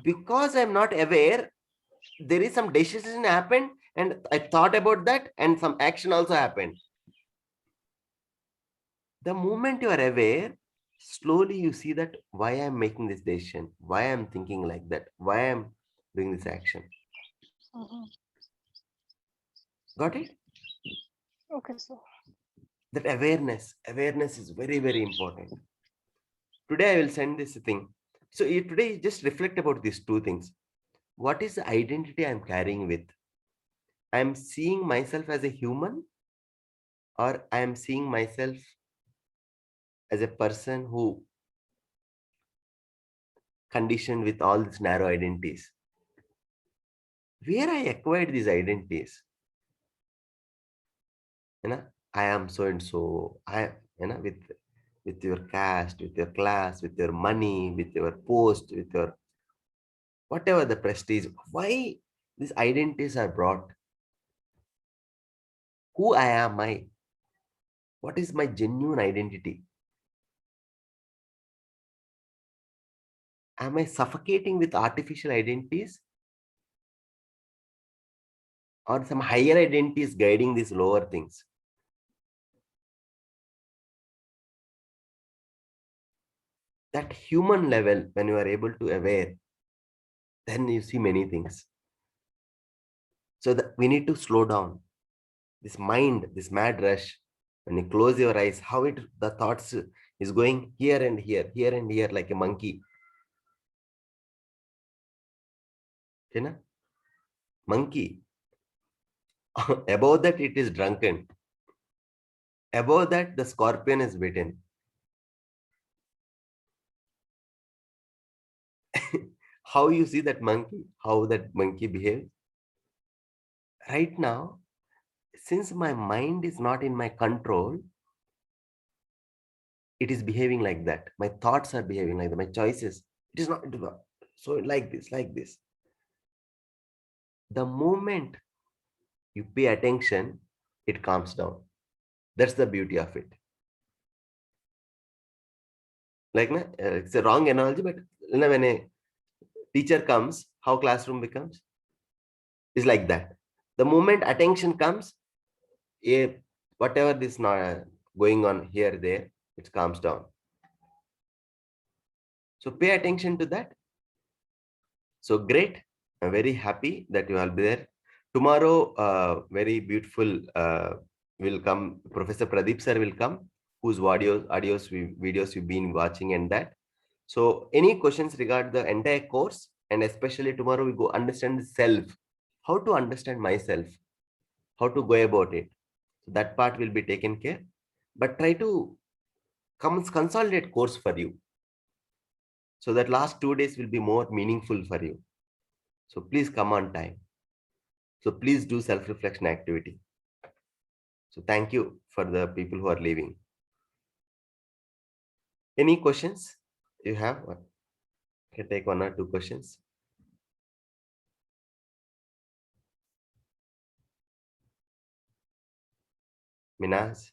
because I'm not aware, there is some decision happened and I thought about that and some action also happened. The moment you are aware, slowly you see that why I'm making this decision, why I'm thinking like that, why I'm doing this action. Got it? Okay, sir. That awareness is very, very important. Today I will send this thing. So today just reflect about these two things. What is the identity I'm carrying with? I'm seeing myself as a human, or I am seeing myself as a person who conditioned with all these narrow identities. Where I acquired these identities, I am so and so. With your caste, with your class, with your money, with your post, with your whatever the prestige. Why these identities are brought? Who I am I? What is my genuine identity? Am I suffocating with artificial identities? Or some higher identities guiding these lower things? That human level, when you are able to aware, then you see many things. So that we need to slow down. This mind, this mad rush, when you close your eyes, how the thoughts is going here and here, like a monkey. Monkey. Above that, it is drunken. Above that, the scorpion is bitten. How you see that monkey, how that monkey behaves? Right now, since my mind is not in my control, it is behaving like that. My thoughts are behaving like that. My choices, it is not. So like this. The moment you pay attention, it calms down. That's the beauty of it. Like, it's a wrong analogy, but when a teacher comes, how classroom becomes? Is like that. The moment attention comes, whatever this going on here, there, it calms down. So pay attention to that. So great. I'm very happy that you all be there. Tomorrow, very beautiful will come. Professor Pradeep sir will come, whose videos you've been watching and that. So any questions regarding the entire course, and especially tomorrow we go understand the self, how to understand myself, how to go about it. So that part will be taken care. But try to consolidate course for you, so that last 2 days will be more meaningful for you. So please come on time. So please do self-reflection activity. So thank you for the people who are leaving. Any questions you have? I can take 1 or 2 questions. Minaz,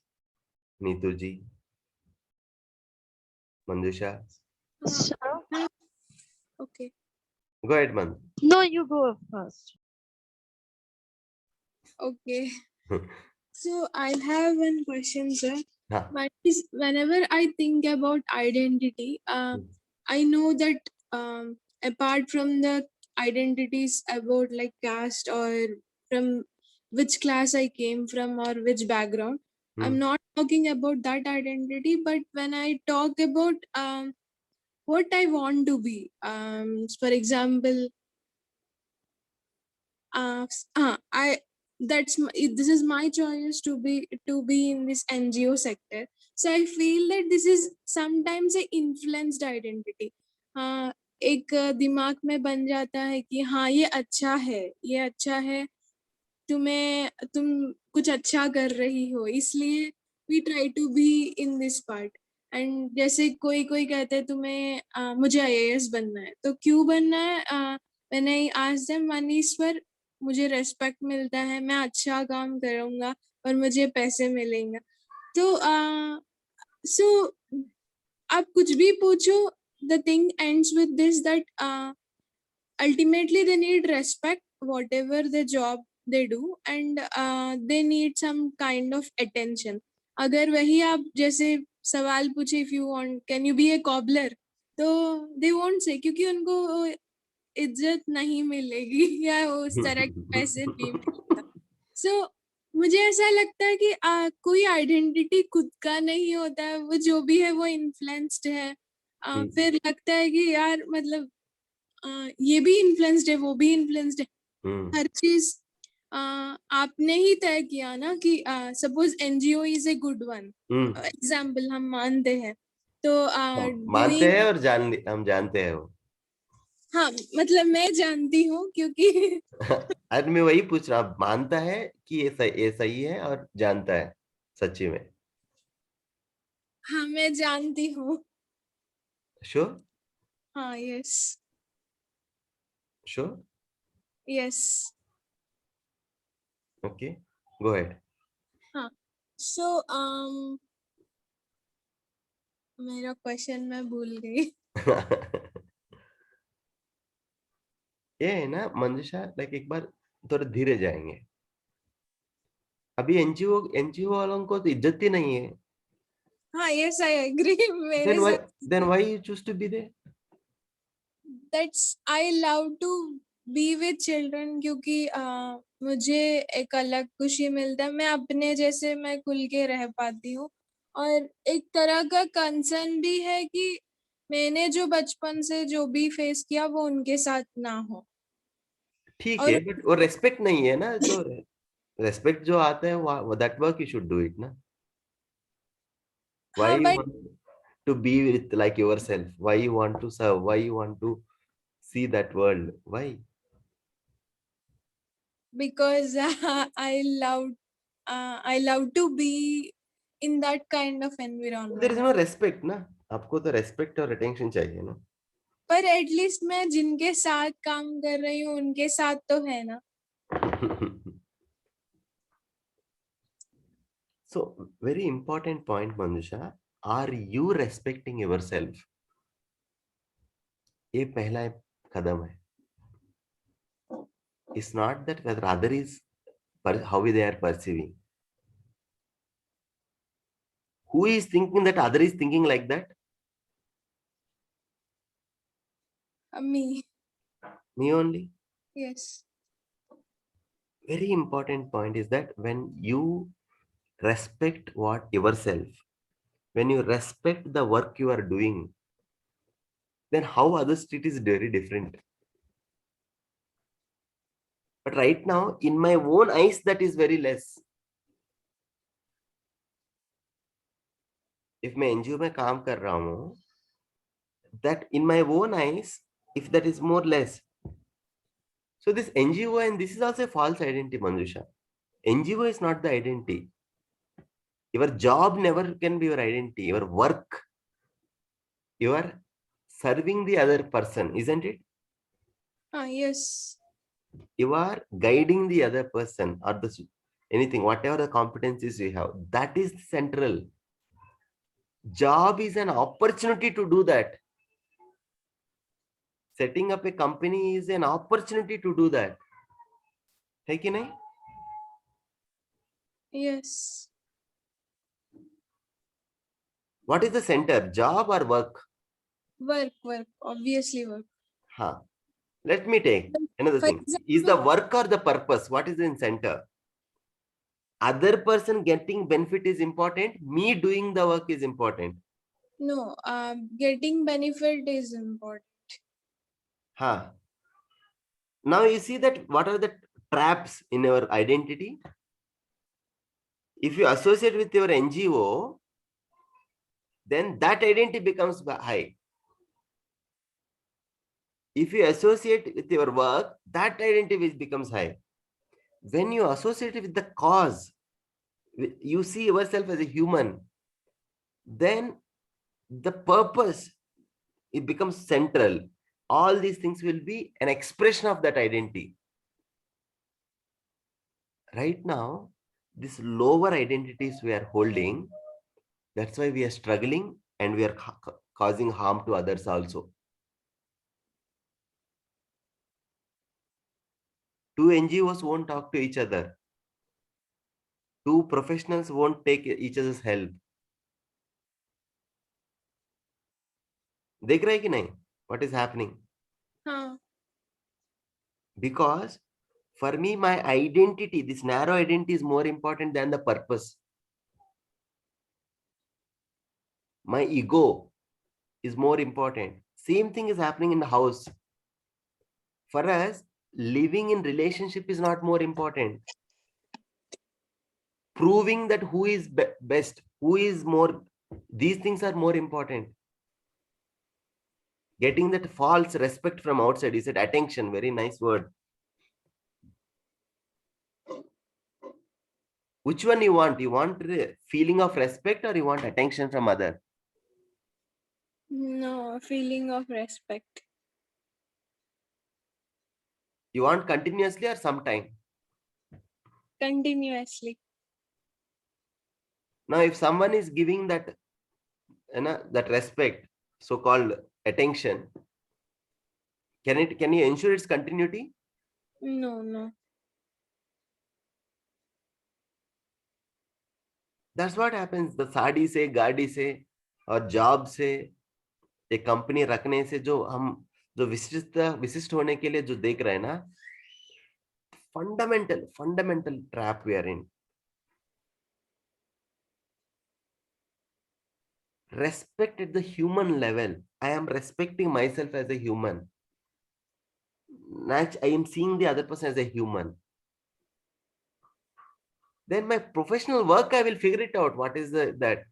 Neetuji, Manjusha. Okay. Go ahead, Man. No, you go first. Okay. So I have one question, sir. Huh. Whenever I think about identity, I know that apart from the identities about like caste or from which class I came from or which background, I'm not talking about that identity. But when I talk about what I want to be, for example, this is my choice to be in this NGO sector. So I feel that this is sometimes a influenced identity. एक दिमाग में बन जाता है कि हाँ ये अच्छा है, तुम कुछ अच्छा कर रही हो, इसलिए we try to be in this part. And जैसे कोई कहते हैं तुम्हें मुझे IAS बनना है, तो क्यों बनना है? when I ask them, one is for मुझे रेस्पेक्ट मिलता है, मैं अच्छा काम करूंगा और मुझे पैसे मिलेंगे. तो so आप कुछ भी पूछो, the thing ends with this, that ultimately they need respect whatever the job they do, and they need some kind of attention. अगर वही आप जैसे सवाल पूछे, if you want can you be a cobbler, तो they won't say, क्योंकि उनको इज्जत नहीं मिलेगी या उस तरह के पैसे नहीं मिलेगा. So मुझे ऐसा लगता है कि कोई आइडेंटिटी खुद का नहीं होता है, वो जो भी है वो इन्फ्लुएंस्ड है। फिर लगता है कि यार मतलब ये भी इन्फ्लुएंस्ड है, वो भी इन्फ्लुएंस्ड है। हर चीज आपने ही तय किया ना कि suppose NGO is a good one, example हम मानते हैं, तो मानते हैं और हम जानते हैं वो। हाँ मतलब मैं जानती हूँ क्योंकि आज मैं वही पूछ रहा हूँ, मानता है कि ये सही है और जानता है सच्ची में? हाँ मैं जानती हूँ। श्योर? हाँ yes sure? Yes. Okay, go ahead. हाँ सो मेरा क्वेश्चन मैं भूल गई। ये है ना मंजुषा, लाइक एक बार थोड़ा धीरे जाएंगे। अभी एनजीओ वालों को तो इज्जत ही नहीं है। हाँ यस आई एग्री। मेरे साथ then why you choose to be there? That's I love to be with children, क्योंकि मुझे एक अलग खुशी मिलता है, मैं अपने जैसे मैं खुल के रह पाती हूँ। और एक तरह का कंसर्न भी है कि मैंने जो बचपन से जो भी फेस किया वो उनके साथ ना हो। ठीक और है, बट वो रेस्पेक्ट नहीं है ना, जो रेस्पेक्ट जो आता है वो that work you should do it ना। Why हाँ you but want to be with like yourself? Why you want to serve? Why you want to see that world? Why? because I love to be in that kind of There is environment. no respect ना, आपको तो respect और attention चाहिए ना। पर at least मैं जिनके साथ काम कर रही हूँ उनके साथ तो है ना। So very important point, Manusha. Are you respecting yourself? ये पहला कदम है. It's not that whether other is how they are perceiving. Who is thinking that other is thinking like that? Me. Me only. Yes. Very important point is that when you respect what yourself, when you respect the work you are doing, then how others treat is very different. But right now, in my own eyes, that is very less. If मैं NGO में काम कर रहा हूँ, that in my own eyes, if that is more less. So this NGO, and this is also a false identity, Manjusha. NGO is not the identity. Your job never can be your identity. Your work, you are serving the other person, isn't it? Yes. You are guiding the other person or anything, whatever the competencies you have. That is central. Job is an opportunity to do that. Setting up a company is an opportunity to do that. है कि नहीं? Yes. What is the center? Job or work? Work, obviously work. Huh. Let me take another For thing. Is the work or the purpose? What is in center? Other person getting benefit is important. Me doing the work is important. No, getting benefit is important. Huh. Now you see that what are the traps in your identity? If you associate with your NGO, then that identity becomes high. If you associate with your work, that identity becomes high. When you associate with the cause, you see yourself as a human, then the purpose, it becomes central. All these things will be an expression of that identity. Right now, these lower identities we are holding, that's why we are struggling and we are causing harm to others also. Two NGOs won't talk to each other. Two professionals won't take each other's help. देख रहे हैं कि नहीं? What is happening? हाँ. Because For me, my identity, this narrow identity is more important than the purpose. My ego is more important. Same thing is happening in the house. For us, living in relationship is not more important. Proving that who is best, who is more, these things are more important. Getting that false respect from outside, is it attention? Very nice word. Which one you want? You want the feeling of respect or you want attention from other? No, a feeling of respect. You want continuously or sometime? Continuously. Now, if someone is giving that, that respect, so-called attention, can you ensure its continuity? No. That's what happens. The sari से, गाड़ी से और job से, एक company रखने से जो हम जो विशिष्ट होने के लिए जो देख रहे हैं ना, fundamental trap we are in. Respect at the human level. I am respecting myself as a human. I am seeing the other person as a human. Then my professional work, I will figure it out. What is that?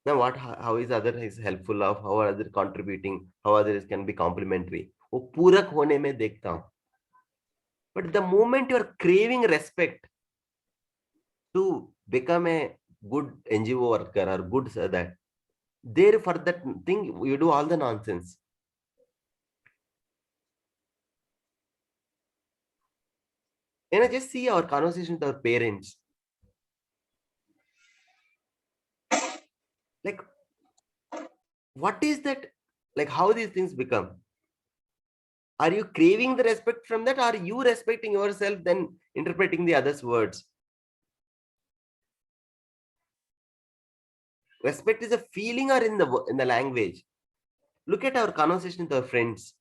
Now how is other is helpful of, how are other contributing, how others can be complementary. वो पूरक होने में देखता हूँ. But the moment you are craving respect to become a good NGO worker or good that, there for that thing you do all the nonsense. And I just see our conversation with our parents. Like, what is that? Like, how these things become? Are you craving the respect from that? Or are you respecting yourself, then interpreting the other's words? Respect is a feeling or in the language? Look at our conversation with our friends.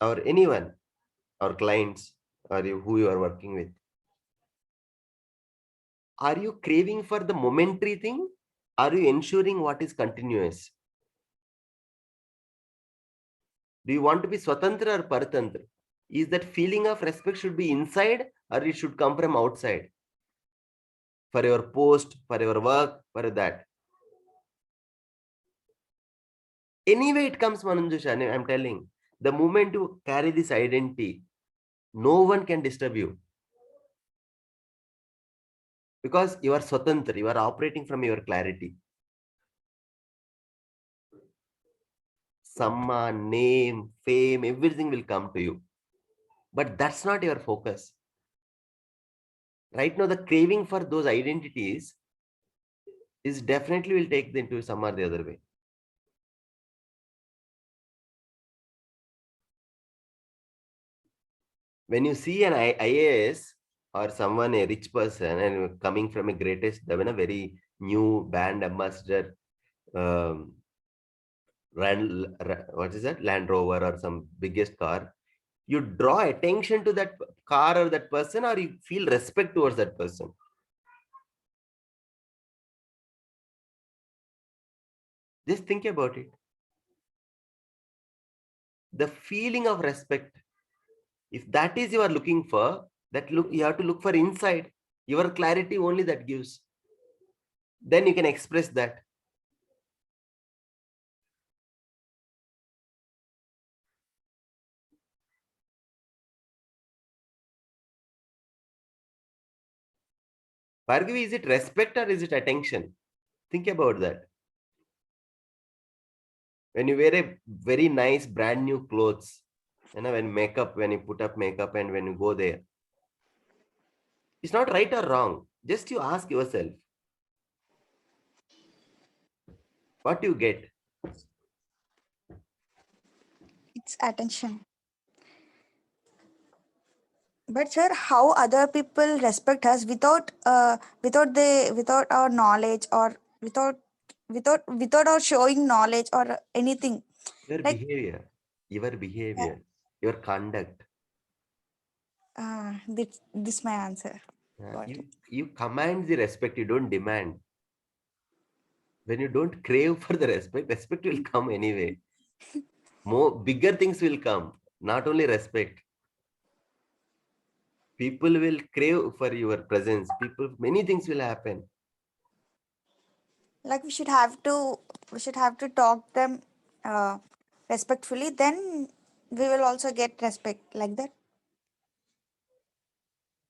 Or anyone, our clients, or who you are working with. Are you craving for the momentary thing? Are you ensuring what is continuous? Do you want to be swatantra or paratantra? Is that feeling of respect should be inside or it should come from outside? For your post, for your work, for that. Anyway, it comes, Mananjusha, I'm telling. The moment you carry this identity, no one can disturb you. Because you are swatantra, you are operating from your clarity. Samma, name, fame, everything will come to you. But that's not your focus. Right now, the craving for those identities is definitely will take them to some or the other way. When you see an IAS or someone, a rich person, and coming from a greatest, a very new band ambassador, what is that? Land Rover or some biggest car, you draw attention to that car or that person, or you feel respect towards that person. Just think about it. The feeling of respect, if that is you are looking for, you have to look for inside. Your clarity only that gives. Then you can express that. Bhargavi, is it respect or is it attention? Think about that. When you wear a very nice brand new clothes, when you put up makeup and when you go there, it's not right or wrong. Just you ask yourself, what do you get? It's attention. But sir, how other people respect us without our knowledge or without our showing knowledge or anything? Their Like, behavior. your behavior, your conduct. This my answer. Got it. You command the respect, you don't demand. When you don't crave for the respect, respect will come anyway. More bigger things will come, not only respect. People will crave for your presence. Many things will happen. Like we should have to talk them respectfully. Then we will also get respect like that.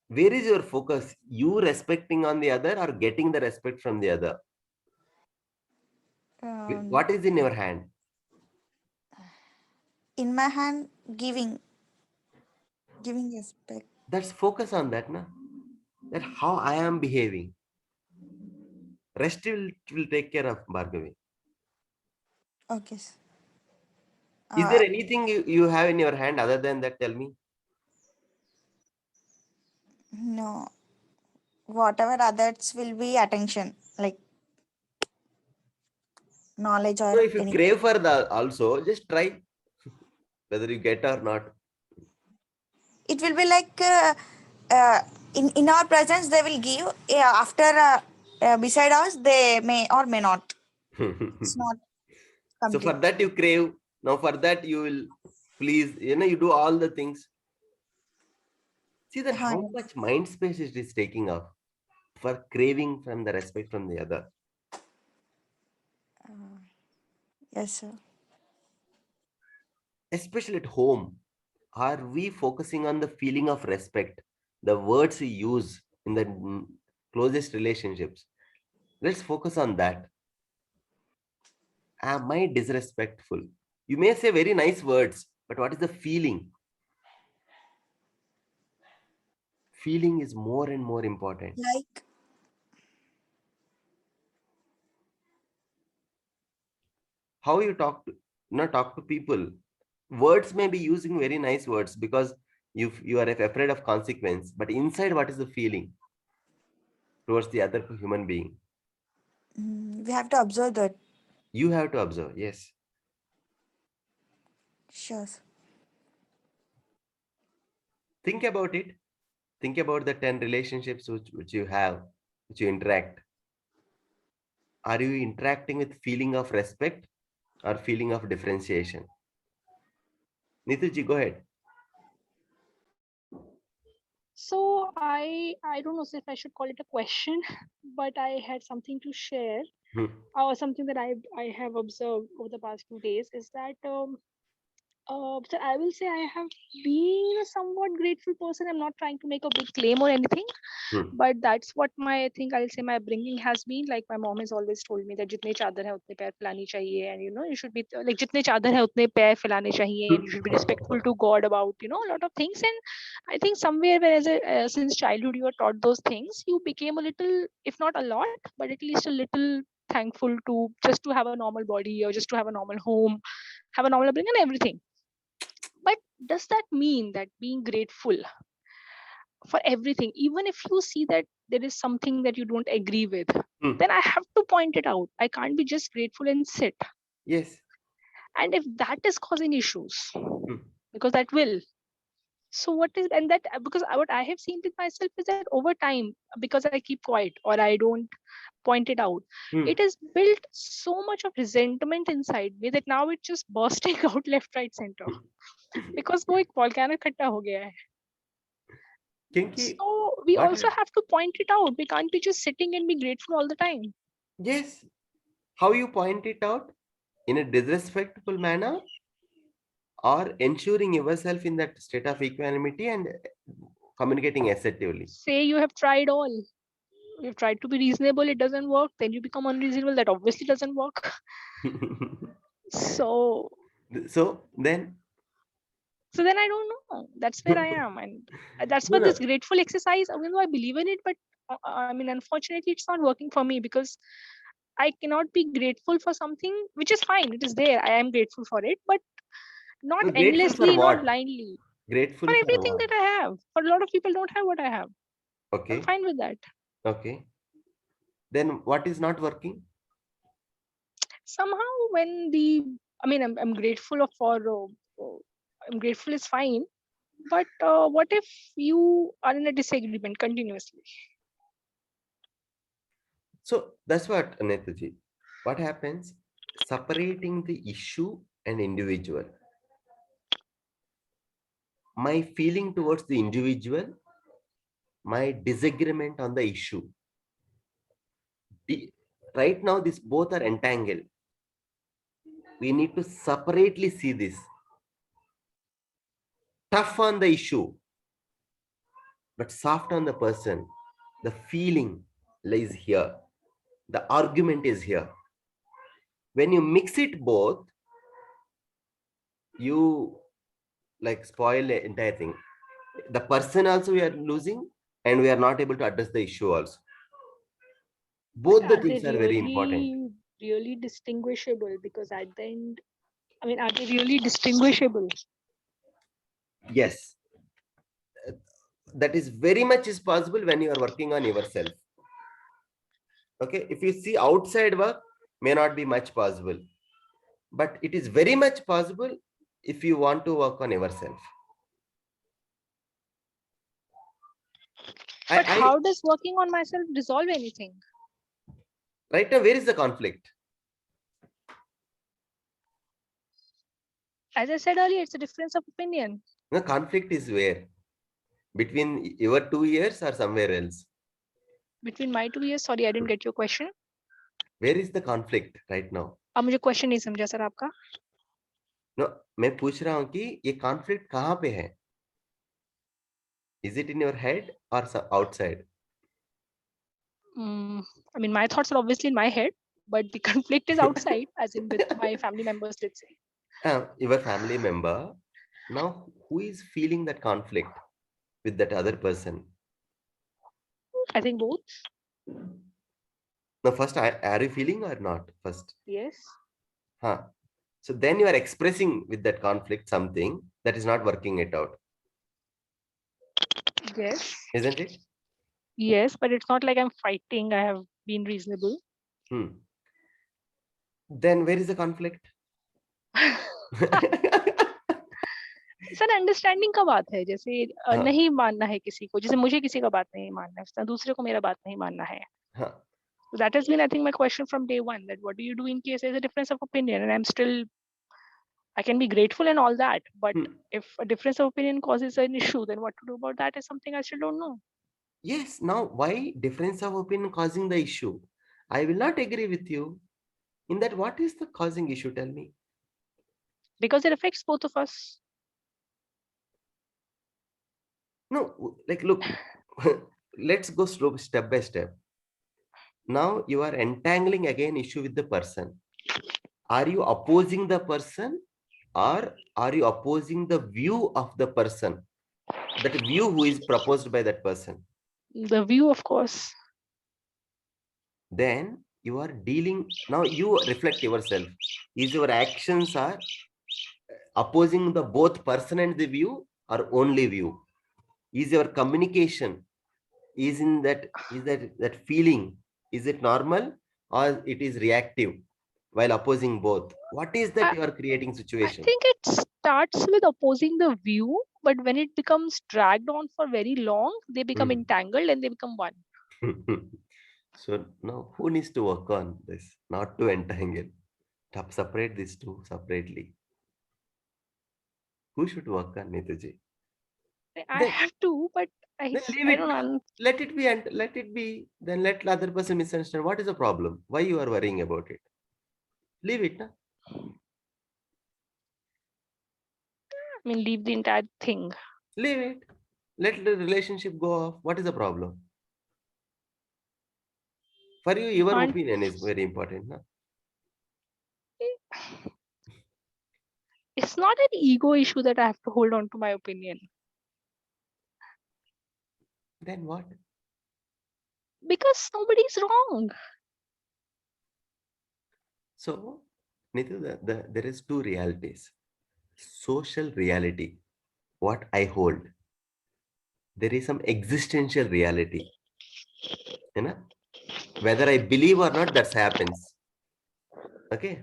Where is your focus? You respecting on the other or getting the respect from the other? What is in your hand? In my hand, giving respect. That's focus on that, na? That how I am behaving. Rest will take care of, Bhargavi. Okay. Sir. Is there anything you have in your hand other than that? Tell me. No. Whatever others will be attention, like knowledge or So if you anything. crave for the also, just try whether you get or not. It will be like in our presence they will give. After beside us they may or may not. It's not So for complete. that you crave. Now for that you will please, you do all the things. See that how Yes. much mind space it is taking up for craving from the respect from the other. Yes, sir. Especially at home, are we focusing on the feeling of respect, the words we use in the closest relationships? Let's focus on that. Am I disrespectful? You may say very nice words, but what is the feeling? Feeling is more and more important. Like How you talk to people. Words may be using very nice words because you are afraid of consequence, but inside what is the feeling towards the other human being? we have to observe that. You have to observe. Yes. Sure. Sir. Think about it. Think about the 10 relationships which you have, which you interact. Are you interacting with feeling of respect or feeling of differentiation? Nituji, go ahead. So I don't know if I should call it a question, but I had something to share, or something that I have observed over the past few days is that so I will say I have been a somewhat grateful person. I'm not trying to make a big claim or anything, but that's what I think I'll say my upbringing has been. Like my mom has always told me that jitne chadar hai utne pair philani chahiye, and you should be like jitne chadar hai utne pair philane chahiye, and you should be respectful to God about a lot of things. And I think somewhere where since childhood you are taught those things, you became a little, if not a lot, but at least a little thankful to just to have a normal body or just to have a normal home, have a normal upbringing and everything. But does that mean that being grateful for everything, even if you see that there is something that you don't agree with, then I have to point it out. I can't be just grateful and sit. Yes. And if that is causing issues, because that will. So what is, and that, because what I have seen with myself is that over time, because I keep quiet or I don't point it out, it has built so much of resentment inside me that now it's just bursting out left, right, center. Because वो एक volcano इकट्ठा हो गया है. So we also have to point it out. We can't be just sitting and be grateful all the time. Yes. How you point it out? In a disrespectful manner, or ensuring yourself in that state of equanimity and communicating assertively? Say you have tried all. You've tried to be reasonable, it doesn't work. Then you become unreasonable, that obviously doesn't work. So then I don't know. That's where I am. And that's what this grateful exercise, even though I believe in it, but I mean, unfortunately, it's not working for me because I cannot be grateful for something which is fine. It is there. I am grateful for it, but not endlessly, not blindly. Grateful for for everything what? that I have. For a lot of people don't have what I have. Okay. I'm fine with that. Okay. Then what is not working? Somehow when I'm grateful for I'm grateful is fine. But what if you are in a disagreement continuously? So that's what, Netaji. What happens? Separating the issue and individual. My feeling towards the individual, my disagreement on the issue. Right now, these both are entangled. We need to separately see this. Tough on the issue, but soft on the person. The feeling lies here. The argument is here. When you mix it both, you like spoil the entire thing. The person also we are losing, and we are not able to address the issue also. Both the things are very important. Really distinguishable? Because at the end, I mean, are they really distinguishable? Yes. That is very much is possible when you are working on yourself. Okay. If you see outside work, may not be much possible. But it is very much possible if you want to work on yourself. But how does working on myself resolve anything? Right now, where is the conflict? As I said earlier, it's a difference of opinion. The conflict is where? Between your 2 years or somewhere else? Between my 2 years? Sorry, I didn't get your question. Where is the conflict right now? अब मुझे question नहीं समझा sir आपका. No, मैं पूछ रहा हूँ कि ये conflict कहाँ पे है? Is it in your head or outside? I mean, my thoughts are obviously in my head, but the conflict is outside, as in with my family members, let's say. Your family member. Now, who is feeling that conflict with that other person? I think both. No, first, are you feeling or not? First. Yes. So then you are expressing with that conflict something that is not working it out. Yes. Isn't it? Yes, but it's not like I'm fighting. I have been reasonable. Then where is the conflict? Sir understanding का बात है, जैसे नहीं मानना है किसी को, जैसे मुझे किसी का बात नहीं मानना है, दूसरे को मेरा बात नहीं मानना है. So that has been, I think, my question from day one, that what do you do in case there's a difference of opinion? And I'm still, I can be grateful and all that, but if a difference of opinion causes an issue, then what to do about that is something I still don't know. Yes. Now, why difference of opinion causing the issue? I will not agree with you. In that, what is the causing issue? Tell me. Because it affects both of us. No, like, look, let's go slow, step by step. Now you are entangling again issue with the person. Are you opposing the person, or are you opposing the view of the person? That view who is proposed by that person? The view, of course. Then you are dealing, now you reflect yourself. Is your actions are opposing the both person and the view, or only view? Is your communication is in that, is that feeling, is it normal or it is reactive while opposing both? What is that you are creating situation? I think it starts with opposing the view, but when it becomes dragged on for very long, they become entangled and they become one. So now who needs to work on this? Not to entangle. To separate these two separately. Who should work on, Netaji? I have to, but I don't know. Let it be, and let it be. Then let the other person misunderstand. What is the problem? Why you are worrying about it? Leave it. Na? I mean, leave the entire thing. Leave it. Let the relationship go off. What is the problem? For you, your opinion is very important. Na? It's not an ego issue that I have to hold on to my opinion. Then what? Because nobody's wrong. So, Nitu, there is two realities. Social reality, what I hold. There is some existential reality. You know? Whether I believe or not, that happens. Okay.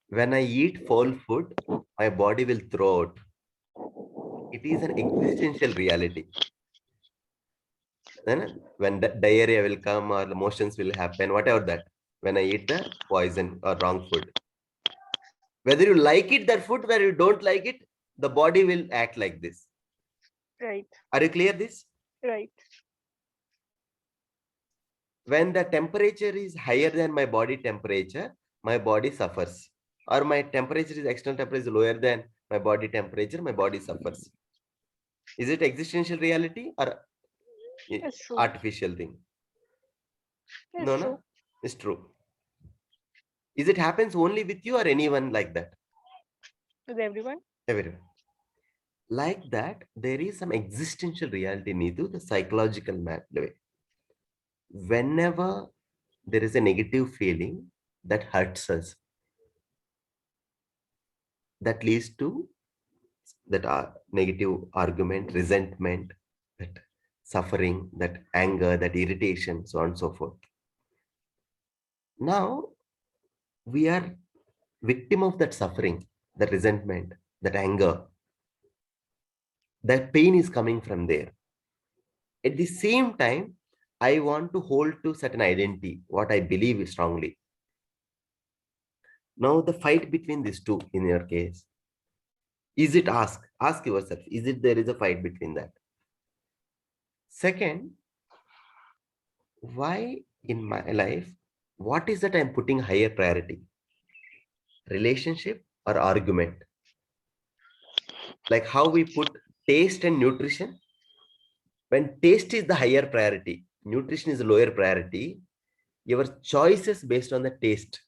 When I eat foul food, my body will throw out. It is an existential reality. Then when the diarrhea will come or the motions will happen, whatever that, when I eat the poison or wrong food. Whether you like it, that food, whether you don't like it, the body will act like this. Right. Are you clear this? Right. When the temperature is higher than my body temperature, my body suffers. Or my temperature is external temperature is lower than my body temperature, my body suffers. Is it existential reality or It's true. artificial thing? It's No, true. no, it's true. Is it happens only with you or anyone like that? With everyone. Everyone. Like that, there is some existential reality, Neetu, the psychological way. Whenever there is a negative feeling that hurts us, that leads to that negative argument, resentment, that suffering, that anger, that irritation, so on and so forth. Now, we are victim of that suffering, that resentment, that anger. That pain is coming from there. At the same time, I want to hold to certain identity, what I believe strongly. Now, the fight between these two in your case, is it ask yourself, is it there is a fight between that? Second, why in my life, what is that I'm putting higher priority? Relationship or argument? Like how we put taste and nutrition. When taste is the higher priority, nutrition is the lower priority, your choices based on the taste.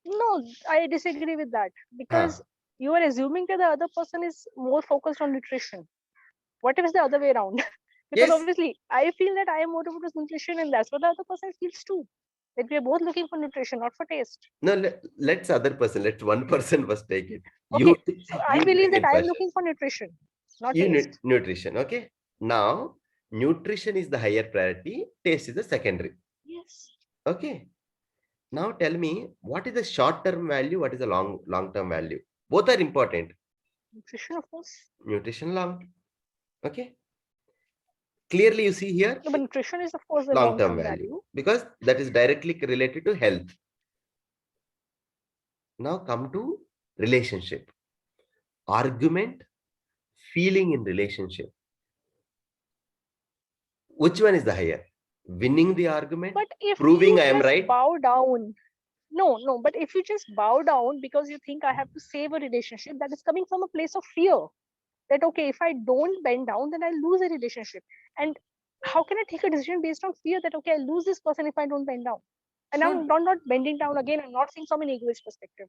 No, I disagree with that because you are assuming that the other person is more focused on nutrition. What if it's the other way around? Because Yes. obviously I feel that I am more towards nutrition and that's what the other person feels too. That we are both looking for nutrition, not for taste. No, let's other person, let's one person first take it. Okay, so I believe take that it I am first. looking for nutrition, not You taste. nutrition, okay? Now, nutrition is the higher priority, taste is the secondary. Yes. Okay. Now tell me, what is the short-term value? What is the long-term value? Both are important. Nutrition, of course. Nutrition long. Okay. Clearly you see here. No, but nutrition is of course the Long-term long-term value. Because that is directly related to health. Now come to relationship. Argument, feeling in relationship. Which one is the higher? Winning the argument? But if proving you I am just right? bow down. No, but if you just bow down because you think I have to save a relationship, that is coming from a place of fear. That okay, if I don't bend down, then I lose a relationship. And how can I take a decision based on fear that okay, I lose this person if I don't bend down? And I'm not bending down again. I'm not saying from an egoist perspective.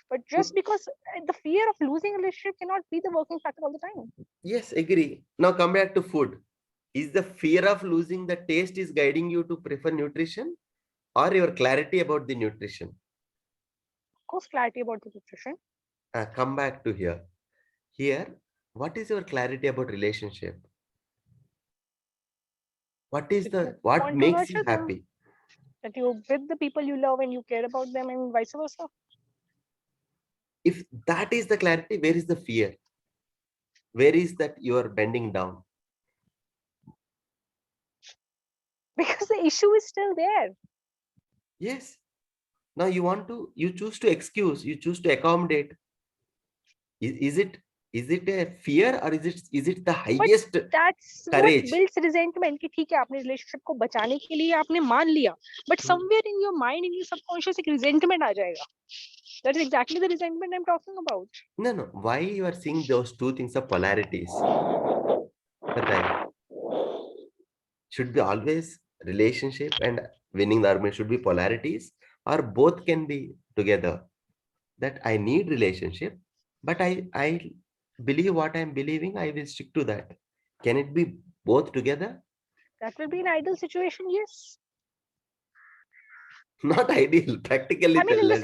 But just because the fear of losing a relationship cannot be the working factor all the time. Yes, agree. Now come back to food. Is the fear of losing the taste is guiding you to prefer nutrition or your clarity about the nutrition? Of course, clarity about the nutrition. Come back to here. Here, what is your clarity about relationship? What is what makes you happy? That you're with the people you love and you care about them and vice versa. If that is the clarity, where is the fear? Where is that you are bending down? Because the issue is still there. Yes. Now you choose to excuse, you choose to accommodate. Is it a fear or is it the highest that's courage? what builds resentment. कि ठीक है आपने relationship को बचाने के लिए आपने मान लिया, but somewhere in your mind, in your subconscious, एक resentment आ जाएगा. That is exactly the resentment I'm talking about. No. Why you are seeing those two things of polarities? Should be always relationship and winning the argument should be polarities, or both can be together. That I need relationship, but I believe what I'm believing, I will stick to that. Can it be both together? That will be an ideal situation, yes. Not ideal, practically. I mean, in the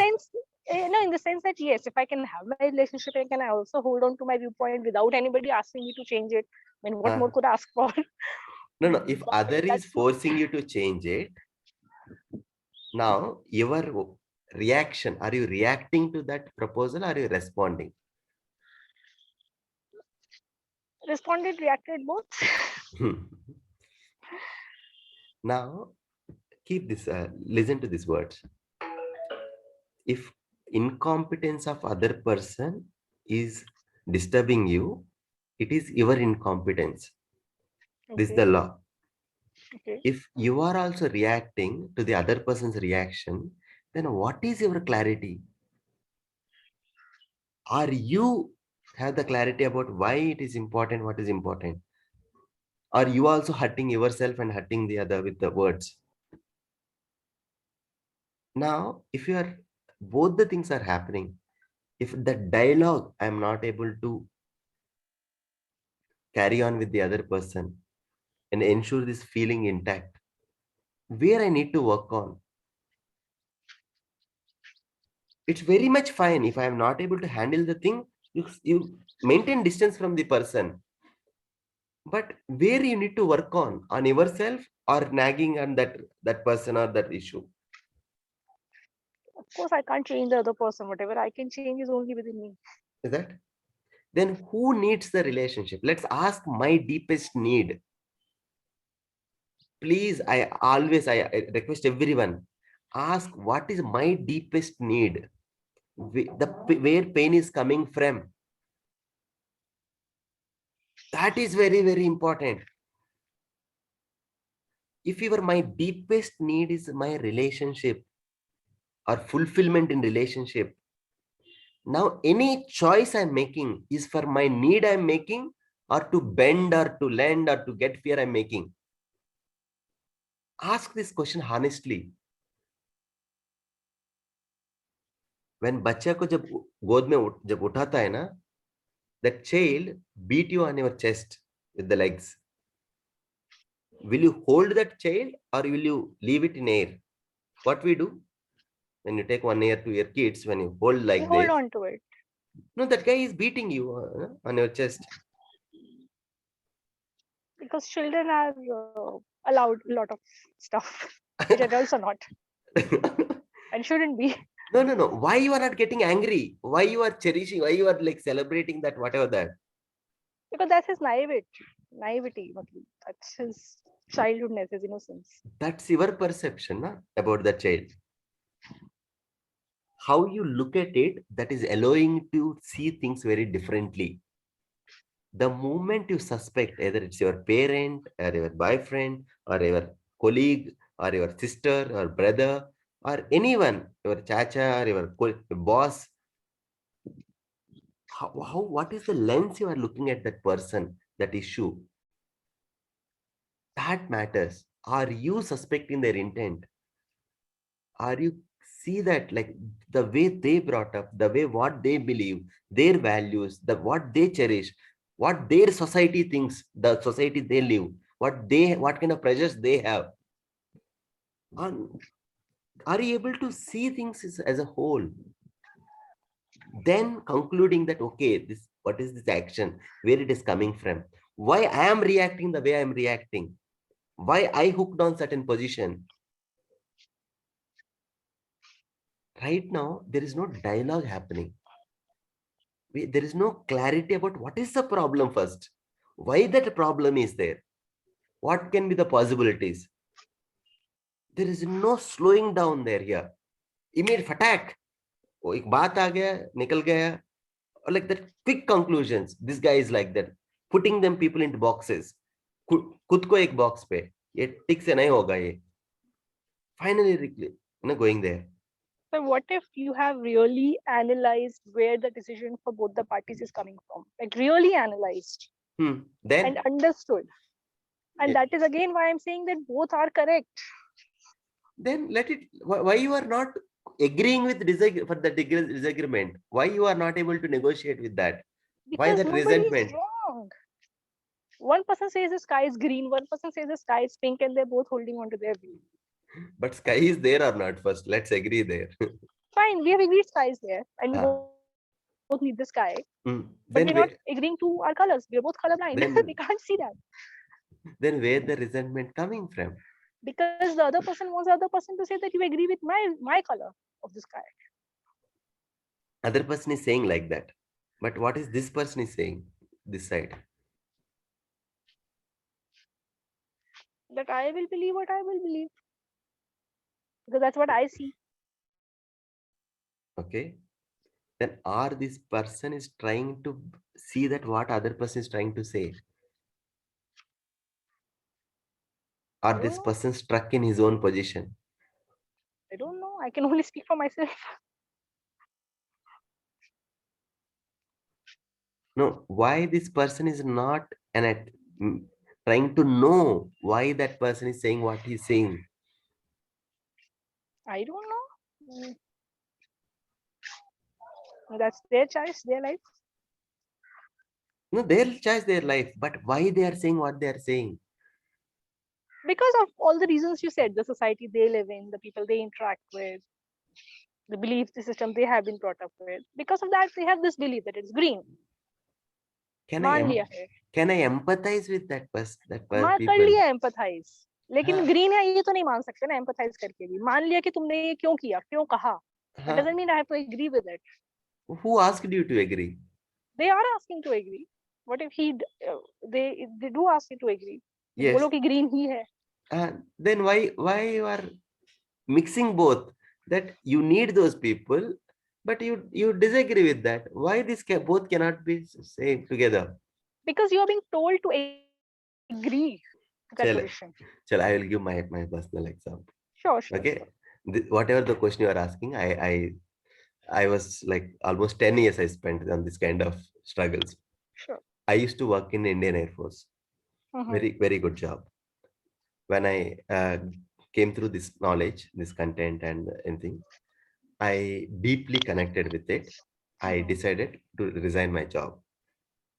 sense that yes, if I can have my relationship, I can also hold on to my viewpoint without anybody asking me to change it. I mean, what more could I ask for? No. If other is forcing you to change it, now your reaction. Are you reacting to that proposal? Or are you responding? Responded, reacted, both. Now, keep this, listen to these words. If incompetence of other person is disturbing you, it is your incompetence. This is the law. Okay. If you are also reacting to the other person's reaction, then what is your clarity? Are you have the clarity about why it is important, what is important? Are you also hurting yourself and hurting the other with the words? Now, if you are, both the things are happening, if the dialogue I am not able to carry on with the other person and ensure this feeling intact, where I need to work on. It's very much fine if I am not able to handle the thing, you maintain distance from the person. But where you need to work on yourself or nagging on that person or that issue. Of course, I can't change the other person. Whatever I can change is only within me. Is that? Then who needs the relationship? Let's ask my deepest need. Please, I request everyone, ask what is my deepest need? Where pain is coming from. That is very, very important. If my deepest need is my relationship or fulfillment in relationship, now any choice I'm making is for my need I'm making, or to bend or to lend or to get fear I'm making. Ask this question honestly. When बच्चा को जब गोद में जब उठाता है ना, that child beat you on your chest with the legs. Will you hold that child or will you leave it in air? What we do when you take 1 year, 2 year kids, when you hold like You hold this, on to it. no, that guy is beating you on your chest. Because children are allowed a lot of stuff which adults are not and shouldn't be. No. Why you are not getting angry? Why you are cherishing? Why you are like celebrating that, whatever that? Because that's his naivety. That's his childhoodness, his innocence. That's your perception about the child. How you look at it, that is allowing to see things very differently. The moment you suspect, either it's your parent or your boyfriend or your colleague or your sister or brother or anyone, your chacha or your boss, what is the lens you are looking at that person, that issue? That matters. Are you suspecting their intent? Are you see that like the way they brought up, the way what they believe, their values, what they cherish, what their society thinks, the society they live, what kind of pressures they have? Are you able to see things as a whole? Then concluding that, okay, what is this action, where it is coming from, why I am reacting the way I am reacting, why I hooked on certain position. Right now, there is no dialogue happening. There is no clarity about what is the problem first, why that problem is there, what can be the possibilities. There is no slowing down there here. Immediate attack. Oh, एक बात आ गया, निकल गया, or like that quick conclusions. This guy is like that, putting them people into boxes. खुद को एक box पे, ये ठीक से नहीं होगा ये. Finally, going there. So what if you have really analyzed where the decision for both the parties is coming from? Like really analyzed Then and understood. And that is again why I'm saying that both are correct. Then let it. Why you are not agreeing with for the disagreement? Why you are not able to negotiate with that? Because why that resentment? Is wrong. One person says the sky is green, one person says the sky is pink, and they're both holding on to their view. But sky is there or not first? Let's agree there. Fine, we have agreed sky is there, and we both need the sky. But we're not agreeing to our colors. We're both colorblind. We can't see that. Then where the resentment coming from? because the other person wants the other person to say that you agree with my color of the sky. Other person is saying like that, but what is this person is saying this side? That I will believe what I will believe, because that's what I see. Okay, then or this person is trying to see that what other person is trying to say, or I don't this know. person stuck in his own position. I don't know. I can only speak for myself. No, why this person is not trying to know why that person is saying what he's saying. I don't know. That's their choice, their life. No, they'll choose their life, but why they are saying what they are saying? Because of all the reasons you said, the society they live in, the people they interact with, the belief the system they have been brought up with. Because of that, they have this belief that it's green. Can मान लिया है. can I empathize with that person? मान कर people? लिया empathize. लेकिन हाँ. Green है ये तो नहीं मान सकते ना empathize करके भी. मान लिया कि तुमने ये क्यों किया, क्यों कहा. That हाँ. doesn't mean I have to agree with it. Who asked you to agree? They are asking to agree. What if they do ask you to agree? Yes. बोलो कि green ही है. Then why you are mixing both? That you need those people, but you disagree with that. Why this both cannot be same together? Because you are being told to agree to that Chal, position. I will give my personal example. Sure. Okay. Whatever the question you are asking, I was like almost 10 years I spent on this kind of struggles. Sure. I used to work in Indian Air Force. Mm-hmm. Very good job. When I came through this knowledge, this content and anything, I deeply connected with it. I decided to resign my job.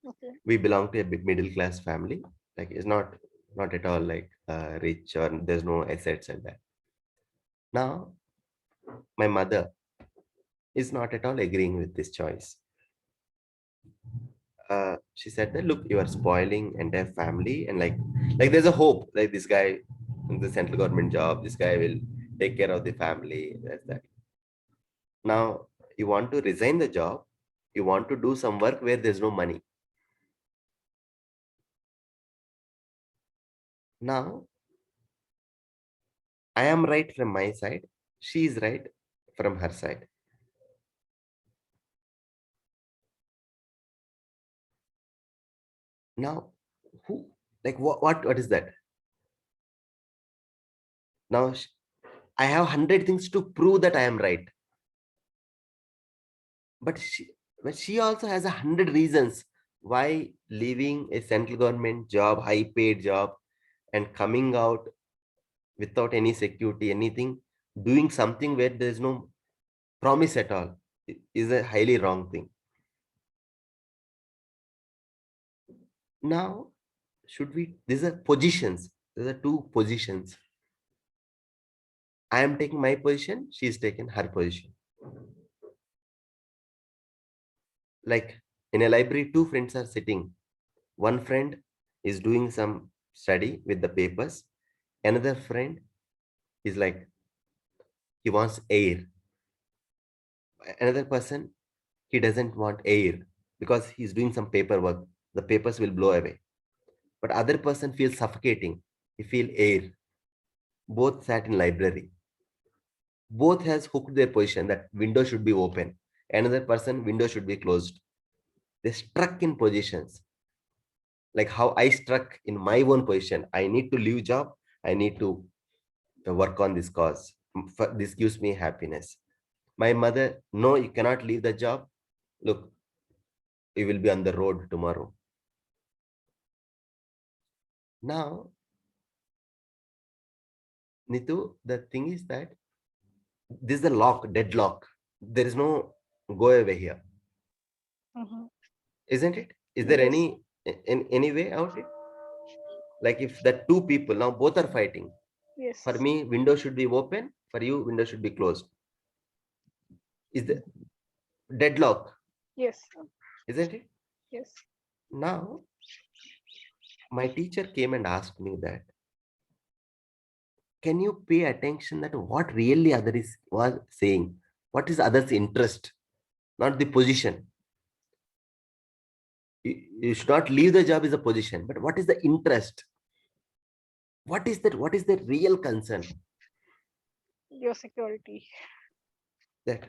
Okay. We belong to a middle class family. Like it's not at all like rich or there's no assets and that. Now, my mother is not at all agreeing with this choice. She said that, look, you are spoiling entire family, and like there's a hope, like this guy in the central government job, this guy will take care of the family. That's that. Now you want to resign the job, you want to do some work where there's no money. Now I am right from my side, she is right from her side. Now who, like what is that? Now I have 100 things to prove that I am right, but she also has 100 reasons why leaving a central government job, high paid job, and coming out without any security, anything, doing something where there is no promise at all is a highly wrong thing. Now, these are positions. These are two positions. I am taking my position, she is taking her position. Like in a library, two friends are sitting. One friend is doing some study with the papers. Another friend is like, he wants air. Another person, he doesn't want air because he's doing some paperwork. The papers will blow away. But other person feels suffocating. He feel air. Both sat in library. Both has hooked their position that window should be open. Another person, window should be closed. They struck in positions. Like how I struck in my own position. I need to leave job. I need to work on this cause. This gives me happiness. My mother, no, you cannot leave the job. Look, you will be on the road tomorrow. Now, Nitu, the thing is that this is a lock, deadlock. There is no go away here. Isn't it? Is there any way out it? Like if the two people now both are fighting. Yes. For me, window should be open. For you, window should be closed. Is the deadlock? Yes. Isn't it? Yes. Now, my teacher came and asked me that, can you pay attention that what really other was saying? What is other's interest, not the position? You should not leave the job as a position, but what is the interest? What is that? What is the real concern? Your security. That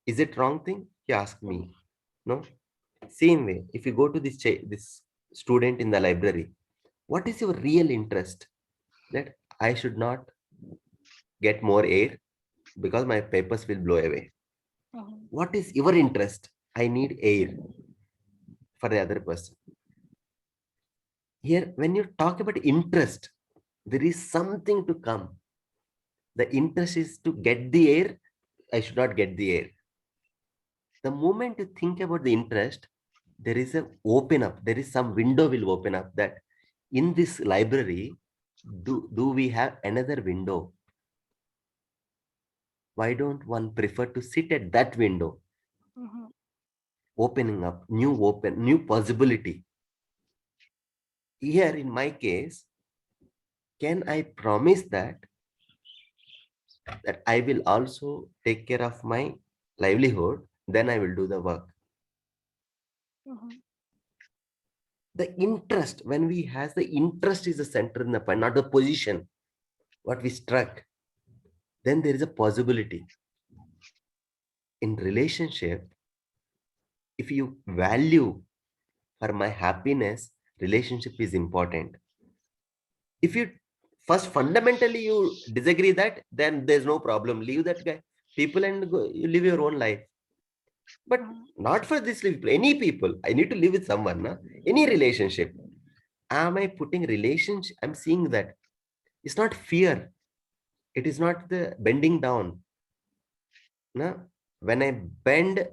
is it wrong thing? He asked me. No. Same way, if you go to this student in the library, what is your real interest? That I should not get more air because my papers will blow away. What is your interest? I need air for the other person. Here, when you talk about interest, there is something to come. The interest is to get the air. I should not get the air. The moment you think about the interest, there is a open up. There is some window will open up that in this library, do we have another window? Why don't one prefer to sit at that window? Opening up, new possibility. Here in my case, can I promise that I will also take care of my livelihood, then I will do the work. The interest, when we has the interest is the center in the point, not the position, what we struck, then there is a possibility. In relationship, if you value for my happiness, relationship is important. If you first fundamentally you disagree that, then there's no problem. Leave that guy, people, and go, you live your own life. But not for this people, any people. I need to live with someone, na? Any relationship. Am I putting relationship? I'm seeing that it's not fear. It is not the bending down. Na? When I bend